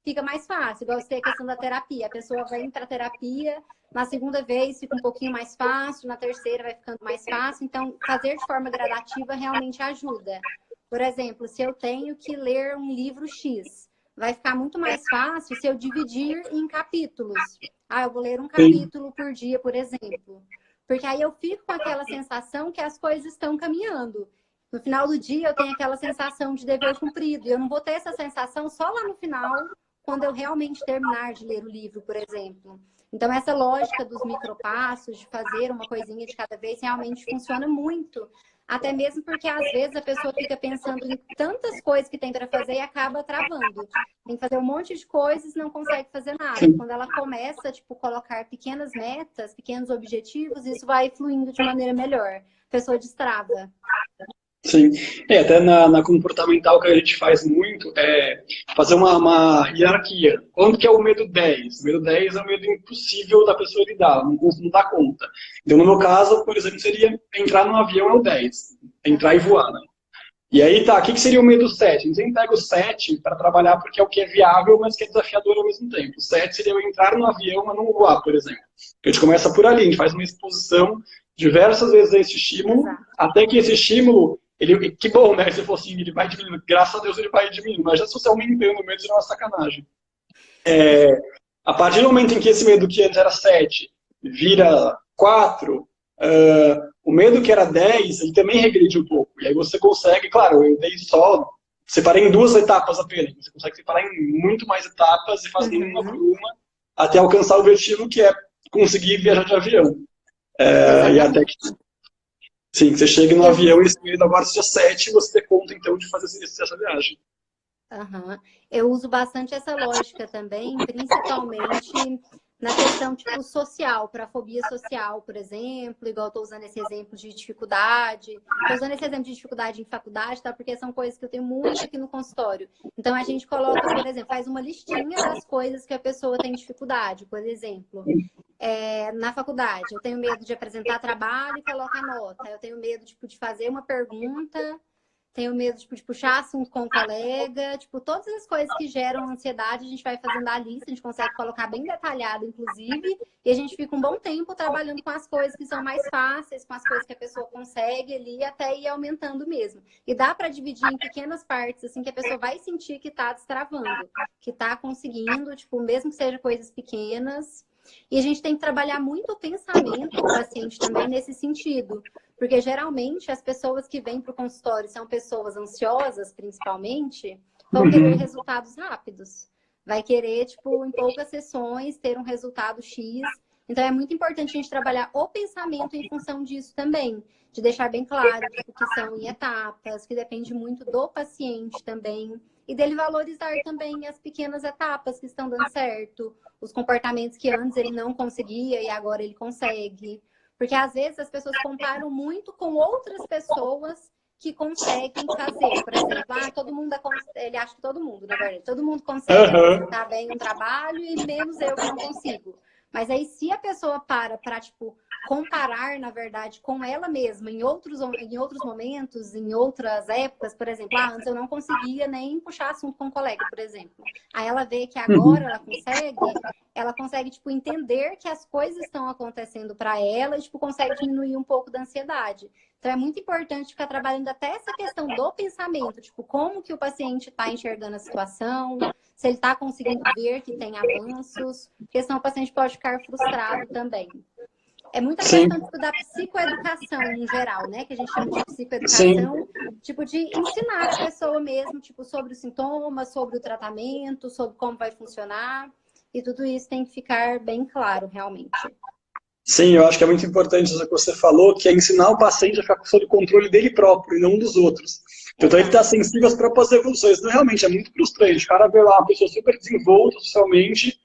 Speaker 2: fica mais fácil. Igual você tem a questão da terapia. A pessoa vem para a terapia, na segunda vez fica um pouquinho mais fácil, na terceira vai ficando mais fácil. Então, fazer de forma gradativa realmente ajuda. Por exemplo, se eu tenho que ler um livro X, vai ficar muito mais fácil se eu dividir em capítulos. Eu vou ler um capítulo por dia, por exemplo. Porque aí eu fico com aquela sensação que as coisas estão caminhando. No final do dia, eu tenho aquela sensação de dever cumprido. E eu não vou ter essa sensação só lá no final, quando eu realmente terminar de ler o livro, por exemplo. Então, essa lógica dos micropassos, de fazer uma coisinha de cada vez, realmente funciona muito. Até mesmo porque, às vezes, a pessoa fica pensando em tantas coisas que tem para fazer e acaba travando. Tem que fazer um monte de coisas e não consegue fazer nada. Quando ela começa, tipo, colocar pequenas metas, pequenos objetivos, isso vai fluindo de maneira melhor. A pessoa destrava.
Speaker 1: Sim. Até na comportamental que a gente faz muito é fazer uma hierarquia. Quando que é o medo 10? O medo 10 é o medo impossível da pessoa lidar, não dá conta. Então, no meu caso, por exemplo, seria entrar no avião é o 10. Entrar e voar, né? E aí, o que seria o medo 7? A gente pega o 7 para trabalhar porque é o que é viável, mas que é desafiador ao mesmo tempo. O 7 seria eu entrar no avião, mas não voar, por exemplo. A gente começa por ali, a gente faz uma exposição diversas vezes esse estímulo, até que esse estímulo, que bom, né? Se for assim, ele vai diminuindo, graças a Deus ele vai diminuindo, mas já se você aumentando o medo, já é uma sacanagem. A partir do momento em que esse medo que antes era 7 vira 4, o medo que era 10, ele também regride um pouco. E aí você consegue, claro, eu dei só, separei em 2 etapas apenas, você consegue separar em muito mais etapas e fazer uma por uma, até alcançar o objetivo que é conseguir viajar de avião. E até que, sim, você chega no avião e esse medo agora seja 7, você ter conta então de fazer essa viagem.
Speaker 2: Eu uso bastante essa lógica também, principalmente na questão tipo social, para fobia social, por exemplo, igual estou usando esse exemplo de dificuldade. Estou usando esse exemplo de dificuldade em faculdade, tá? Porque são coisas que eu tenho muito aqui no consultório. Então a gente coloca, por exemplo, faz uma listinha das coisas que a pessoa tem dificuldade, por exemplo. Na faculdade, eu tenho medo de apresentar trabalho e colocar nota. Eu tenho medo tipo, de fazer uma pergunta. Tenho medo tipo, de puxar assunto com um colega, tipo, todas as coisas que geram ansiedade, a gente vai fazendo a lista, a gente consegue colocar bem detalhado, inclusive, e a gente fica um bom tempo trabalhando com as coisas que são mais fáceis, com as coisas que a pessoa consegue ali, até ir aumentando mesmo. E dá para dividir em pequenas partes, assim, que a pessoa vai sentir que está destravando, que está conseguindo, tipo, mesmo que seja coisas pequenas. E a gente tem que trabalhar muito o pensamento do paciente também nesse sentido. Porque geralmente as pessoas que vêm para o consultório são pessoas ansiosas, principalmente, vão querer resultados rápidos. Vai querer, tipo, em poucas sessões, ter um resultado X. Então é muito importante a gente trabalhar o pensamento em função disso também. De deixar bem claro tipo, que são em etapas, que depende muito do paciente também. E dele valorizar também as pequenas etapas que estão dando certo. Os comportamentos que antes ele não conseguia e agora ele consegue. Porque às vezes as pessoas comparam muito com outras pessoas que conseguem fazer. Por exemplo, todo mundo, ele acha que todo mundo, na verdade, todo mundo consegue apresentar bem um trabalho e menos eu que não consigo. Mas aí se a pessoa para, tipo, comparar, na verdade, com ela mesma em outros momentos, em outras épocas, por exemplo, antes eu não conseguia nem puxar assunto com um colega, por exemplo. Aí ela vê que agora ela consegue, tipo, entender que as coisas estão acontecendo para ela e, tipo, consegue diminuir um pouco da ansiedade. Então, é muito importante ficar trabalhando até essa questão do pensamento, tipo, como que o paciente está enxergando a situação, se ele está conseguindo ver que tem avanços, porque senão o paciente pode ficar frustrado também. É muita questão tipo, da psicoeducação em geral, né? Que a gente chama de psicoeducação, tipo de ensinar a pessoa mesmo, tipo, sobre os sintomas, sobre o tratamento, sobre como vai funcionar. E tudo isso tem que ficar bem claro, realmente.
Speaker 1: Sim, eu acho que é muito importante isso que você falou, que é ensinar o paciente a ficar sob o controle dele próprio e não dos outros. Então ele está sensível às próprias evoluções. Então, realmente, é muito frustrante. O cara vê lá uma pessoa super desenvolta socialmente,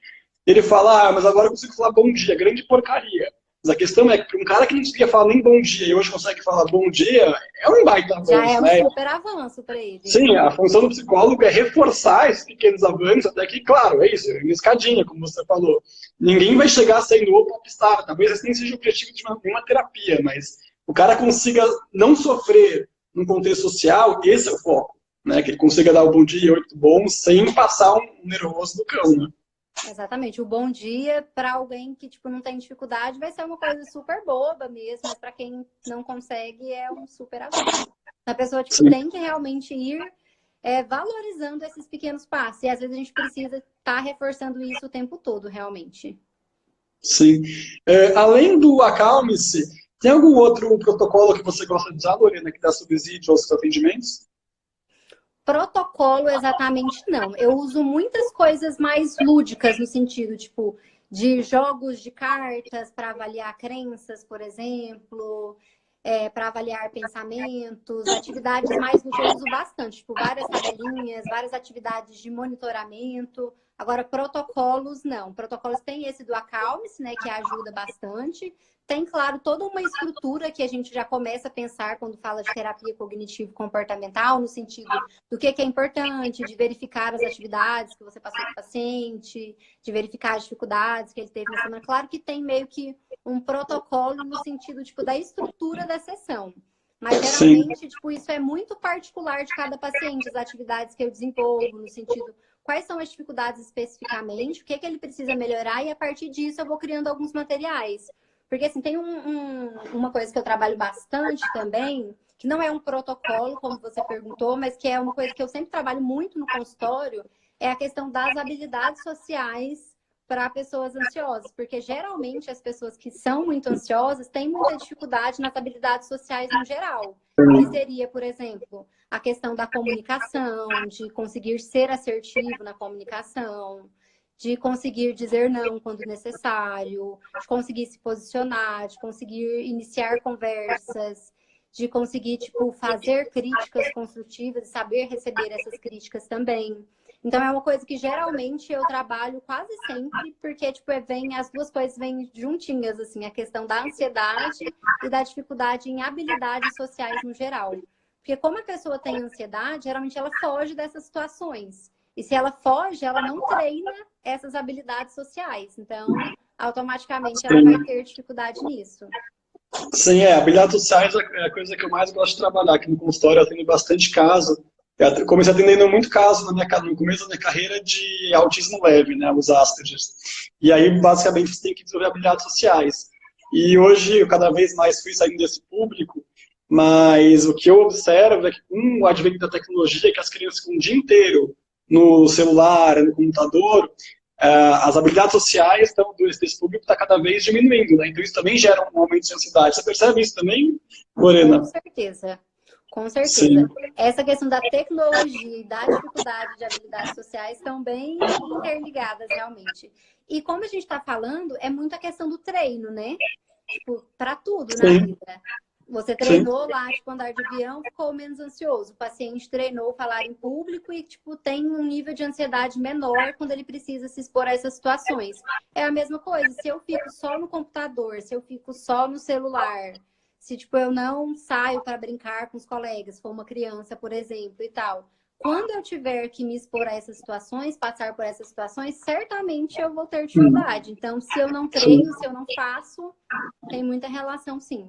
Speaker 1: ele fala, mas agora eu consigo falar bom dia, grande porcaria. Mas a questão é que para um cara que não conseguia falar nem bom dia e hoje consegue falar bom dia, é um baita avanço,
Speaker 2: já é um super avanço para ele.
Speaker 1: Sim, a função do psicólogo é reforçar esses pequenos avanços, até que, claro, é isso, é uma escadinha, como você falou. Ninguém vai chegar sendo o popstar, talvez esse nem seja o objetivo de uma terapia, mas o cara consiga não sofrer num contexto social, esse é o foco, né? Que ele consiga dar o bom dia, oi, tudo bom, sem passar um nervoso do cão, né?
Speaker 2: Exatamente. O bom dia para alguém que tipo, não tem dificuldade vai ser uma coisa super boba mesmo, mas para quem não consegue é um super avanço. A pessoa tipo, tem que realmente ir valorizando esses pequenos passos. E às vezes a gente precisa estar reforçando isso o tempo todo, realmente.
Speaker 1: Sim. Além do Acalme-se, tem algum outro protocolo que você gosta de usar, Lorena, que dá subsídio aos seus atendimentos?
Speaker 2: Protocolo exatamente não. Eu uso muitas coisas mais lúdicas no sentido, tipo, de jogos de cartas para avaliar crenças, por exemplo, para avaliar pensamentos, atividades mais lúdicas eu uso bastante, tipo, várias tabelinhas, várias atividades de monitoramento. Agora, protocolos, não. Protocolos tem esse do Acalme-se, né, que ajuda bastante. Tem, claro, toda uma estrutura que a gente já começa a pensar quando fala de terapia cognitivo-comportamental, no sentido do que é importante, de verificar as atividades que você passou com o paciente, de verificar as dificuldades que ele teve na semana. Claro que tem meio que um protocolo no sentido tipo, da estrutura da sessão. Mas, geralmente, tipo, isso é muito particular de cada paciente, as atividades que eu desenvolvo, no sentido, quais são as dificuldades especificamente, o que ele precisa melhorar, e a partir disso eu vou criando alguns materiais. Porque, assim, tem uma coisa que eu trabalho bastante também, que não é um protocolo, como você perguntou, mas que é uma coisa que eu sempre trabalho muito no consultório, é a questão das habilidades sociais para pessoas ansiosas. Porque, geralmente, as pessoas que são muito ansiosas têm muita dificuldade nas habilidades sociais no geral. Que seria, por exemplo, a questão da comunicação, de conseguir ser assertivo na comunicação, de conseguir dizer não quando necessário, de conseguir se posicionar, de conseguir iniciar conversas, de conseguir, tipo, fazer críticas construtivas e saber receber essas críticas também. Então, é uma coisa que geralmente eu trabalho quase sempre, porque, tipo, as duas coisas vêm juntinhas, assim, a questão da ansiedade e da dificuldade em habilidades sociais no geral. Porque como a pessoa tem ansiedade, geralmente ela foge dessas situações. E se ela foge, ela não treina essas habilidades sociais. Então, automaticamente, ela vai ter dificuldade nisso.
Speaker 1: Sim, habilidades sociais é a coisa que eu mais gosto de trabalhar. Aqui no consultório eu tenho bastante caso. Eu comecei atendendo muito caso no começo da minha carreira de autismo leve, né, os Asperger. E aí, basicamente, você tem que desenvolver habilidades sociais. E hoje, eu cada vez mais fui saindo desse público, mas o que eu observo é que com o advento da tecnologia, que as crianças ficam o dia inteiro no celular, no computador, as habilidades sociais desse público está cada vez diminuindo, né? Então isso também gera um aumento de ansiedade. Você percebe isso também, Lorena?
Speaker 2: Com certeza. Com certeza.
Speaker 1: Sim.
Speaker 2: Essa questão da tecnologia e da dificuldade de habilidades sociais estão bem interligadas, realmente. E como a gente está falando, é muito a questão do treino, né? Tipo, para tudo na vida. Você treinou lá, tipo, andar de avião, ficou menos ansioso. O paciente treinou falar em público e, tipo, tem um nível de ansiedade menor quando ele precisa se expor a essas situações. É a mesma coisa, se eu fico só no computador, se eu fico só no celular, se, tipo, eu não saio para brincar com os colegas, se for uma criança, por exemplo, e tal. Quando eu tiver que me expor a essas situações, passar por essas situações, certamente eu vou ter dificuldade. Então, se eu não treino, se eu não faço, tem muita relação, sim.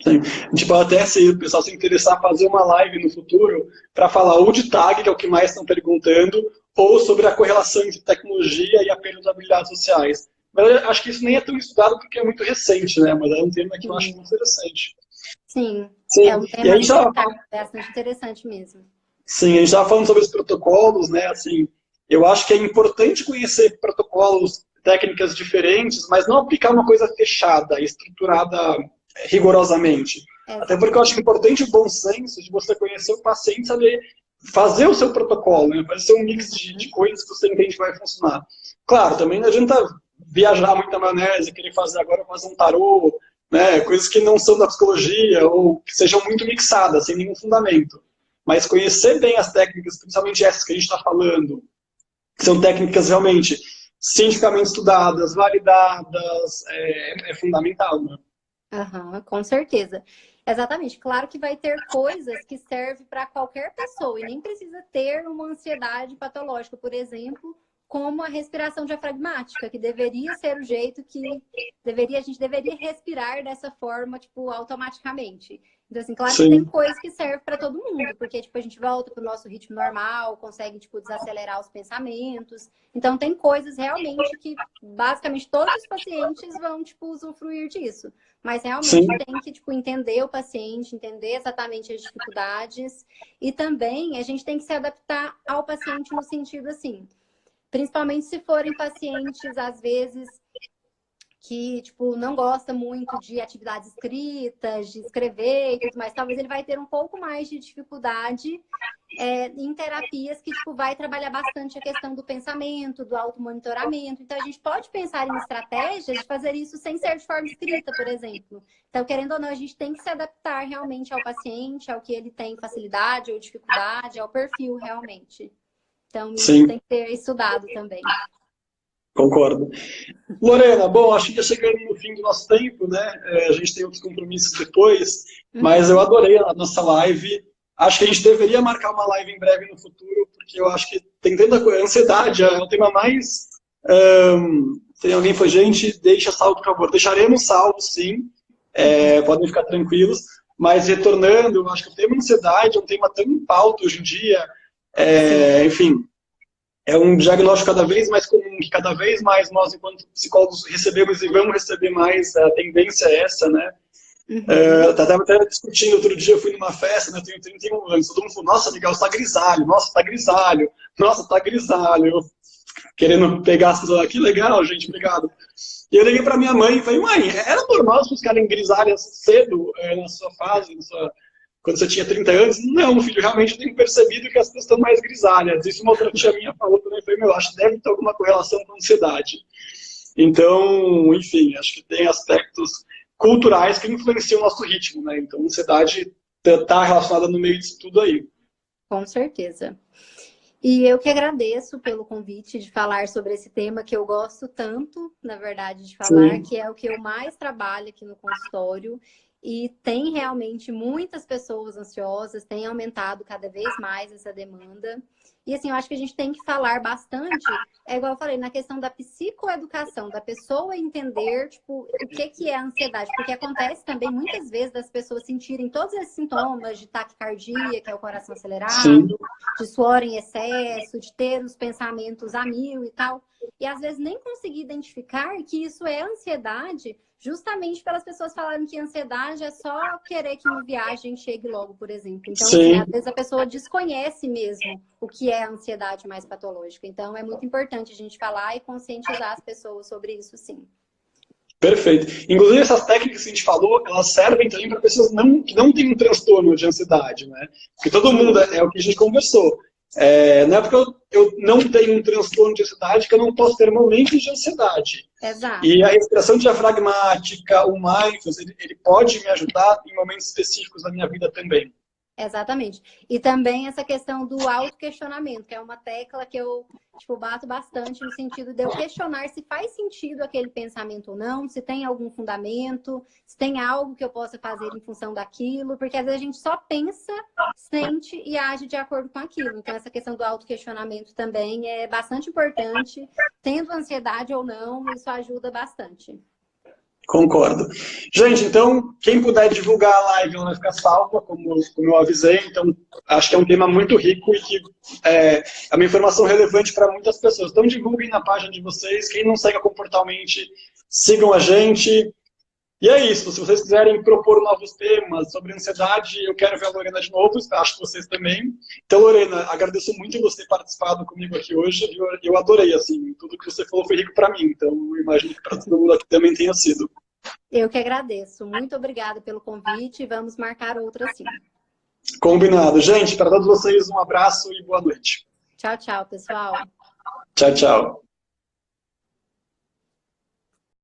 Speaker 1: Sim. Tipo, até se o pessoal se interessar, fazer uma live no futuro para falar ou de tag, que é o que mais estão perguntando, ou sobre a correlação entre tecnologia e a perda de habilidades sociais. Mas eu acho que isso nem é tão estudado porque é muito recente, né? Mas é um tema que eu acho muito interessante.
Speaker 2: Sim,
Speaker 1: sim.
Speaker 2: É um tema bastante interessante mesmo.
Speaker 1: Sim, a gente estava falando sobre os protocolos, né? Assim, eu acho que é importante conhecer protocolos, técnicas diferentes, mas não aplicar uma coisa fechada, estruturada rigorosamente. Até porque eu acho importante o bom senso de você conhecer o paciente, saber fazer o seu protocolo, né? Fazer um mix de coisas que você entende que vai funcionar. Claro, também não adianta viajar muito na maionese, querer fazer um tarô, né? Coisas que não são da psicologia ou que sejam muito mixadas, sem nenhum fundamento. Mas conhecer bem as técnicas, principalmente essas que a gente está falando, que são técnicas realmente cientificamente estudadas, validadas, é fundamental, né?
Speaker 2: Com certeza. Exatamente. Claro que vai ter coisas que servem para qualquer pessoa e nem precisa ter uma ansiedade patológica, por exemplo, como a respiração diafragmática, que deveria ser o jeito que a gente deveria respirar dessa forma, tipo, automaticamente. Então, assim, claro que tem coisas que servem para todo mundo, porque, tipo, a gente volta para o nosso ritmo normal, consegue, tipo, desacelerar os pensamentos. Então, tem coisas realmente que, basicamente, todos os pacientes vão, tipo, usufruir disso. Mas, realmente, tem que, tipo, entender o paciente, entender exatamente as dificuldades. E também, a gente tem que se adaptar ao paciente no sentido, assim, principalmente se forem pacientes, às vezes, que, tipo, não gosta muito de atividades escritas, de escrever e tudo mais. Talvez ele vai ter um pouco mais de dificuldade em terapias que, tipo, vai trabalhar bastante a questão do pensamento, do automonitoramento. Então, a gente pode pensar em estratégias de fazer isso sem ser de forma escrita, por exemplo. Então, querendo ou não, a gente tem que se adaptar realmente ao paciente, ao que ele tem facilidade ou dificuldade, ao perfil realmente. Então, isso tem que ser estudado também.
Speaker 1: Concordo. Lorena, bom, acho que já chegando no fim do nosso tempo, né? A gente tem outros compromissos depois, mas eu adorei a nossa live. Acho que a gente deveria marcar uma live em breve no futuro, porque eu acho que tem tanta coisa. Ansiedade é o tema mais... Tem alguém que foi, gente, deixa salvo, por favor. Deixaremos salvo, sim. Podem ficar tranquilos. Mas retornando, eu acho que o tema ansiedade é um tema tão em pauta hoje em dia. Enfim, é um diagnóstico cada vez mais comum, que cada vez mais nós, enquanto psicólogos, recebemos e vamos receber mais, a tendência é essa, né? Estava até discutindo, outro dia eu fui numa festa, né, eu tenho 31 anos, todo mundo falou, nossa, Miguel, você tá grisalho, nossa, tá grisalho, nossa, tá grisalho. Eu querendo pegar as pessoas, que legal, gente, obrigado. E eu liguei pra minha mãe e falei, mãe, era normal as pessoas ficarem grisalhas cedo na sua fase, quando você tinha 30 anos? Não, filho, realmente eu tenho percebido que as pessoas estão mais grisalhas. Isso uma outra tia minha falou também, foi, meu, acho que deve ter alguma correlação com a ansiedade. Então, enfim, acho que tem aspectos culturais que influenciam o nosso ritmo, né? Então, a ansiedade está relacionada no meio disso tudo aí.
Speaker 2: Com certeza. E eu que agradeço pelo convite de falar sobre esse tema que eu gosto tanto, na verdade, de falar, Sim. que é o que eu mais trabalho aqui no consultório. E tem realmente muitas pessoas ansiosas, tem aumentado cada vez mais essa demanda. E assim, eu acho que a gente tem que falar bastante, é igual eu falei, na questão da psicoeducação, da pessoa entender, tipo, o que é a ansiedade. Porque acontece também, muitas vezes, das pessoas sentirem todos esses sintomas de taquicardia, que é o coração acelerado, Sim. de suor em excesso, de ter os pensamentos a mil e tal. E às vezes nem conseguir identificar que isso é ansiedade, justamente pelas pessoas falarem que ansiedade é só querer que uma viagem chegue logo, por exemplo. Então, assim, às vezes a pessoa desconhece mesmo o que é a ansiedade mais patológica. Então, é muito importante a gente falar e conscientizar as pessoas sobre isso, sim.
Speaker 1: Perfeito. Inclusive, essas técnicas que a gente falou, elas servem também para pessoas que não têm um transtorno de ansiedade, né? Porque todo mundo, é o que a gente conversou. Não é porque eu não tenho um transtorno de ansiedade que eu não posso ter momentos de ansiedade.
Speaker 2: Exato.
Speaker 1: E a respiração diafragmática, o mindfulness, ele pode me ajudar em momentos específicos da minha vida também.
Speaker 2: Exatamente. E também essa questão do autoquestionamento, que é uma tecla que eu bato bastante no sentido de eu questionar se faz sentido aquele pensamento ou não, se tem algum fundamento, se tem algo que eu possa fazer em função daquilo, porque às vezes a gente só pensa, sente e age de acordo com aquilo. Então essa questão do autoquestionamento também é bastante importante, tendo ansiedade ou não, isso ajuda bastante.
Speaker 1: Concordo. Gente, então, quem puder divulgar a live, ela vai ficar salva, como eu avisei. Então, acho que é um tema muito rico e que é uma informação relevante para muitas pessoas. Então, divulguem na página de vocês. Quem não segue a Comportalmente, sigam a gente. E é isso. Se vocês quiserem propor novos temas sobre ansiedade, eu quero ver a Lorena de novo. Acho que vocês também. Então, Lorena, agradeço muito você ter participado comigo aqui hoje. Eu adorei, assim. Tudo que você falou foi rico para mim. Então, eu imagino que para todo mundo aqui também tenha sido.
Speaker 2: Eu que agradeço. Muito obrigada pelo convite. Vamos marcar outra sim.
Speaker 1: Combinado. Gente, para todos vocês, um abraço e boa noite.
Speaker 2: Tchau, tchau, pessoal.
Speaker 1: Tchau, tchau.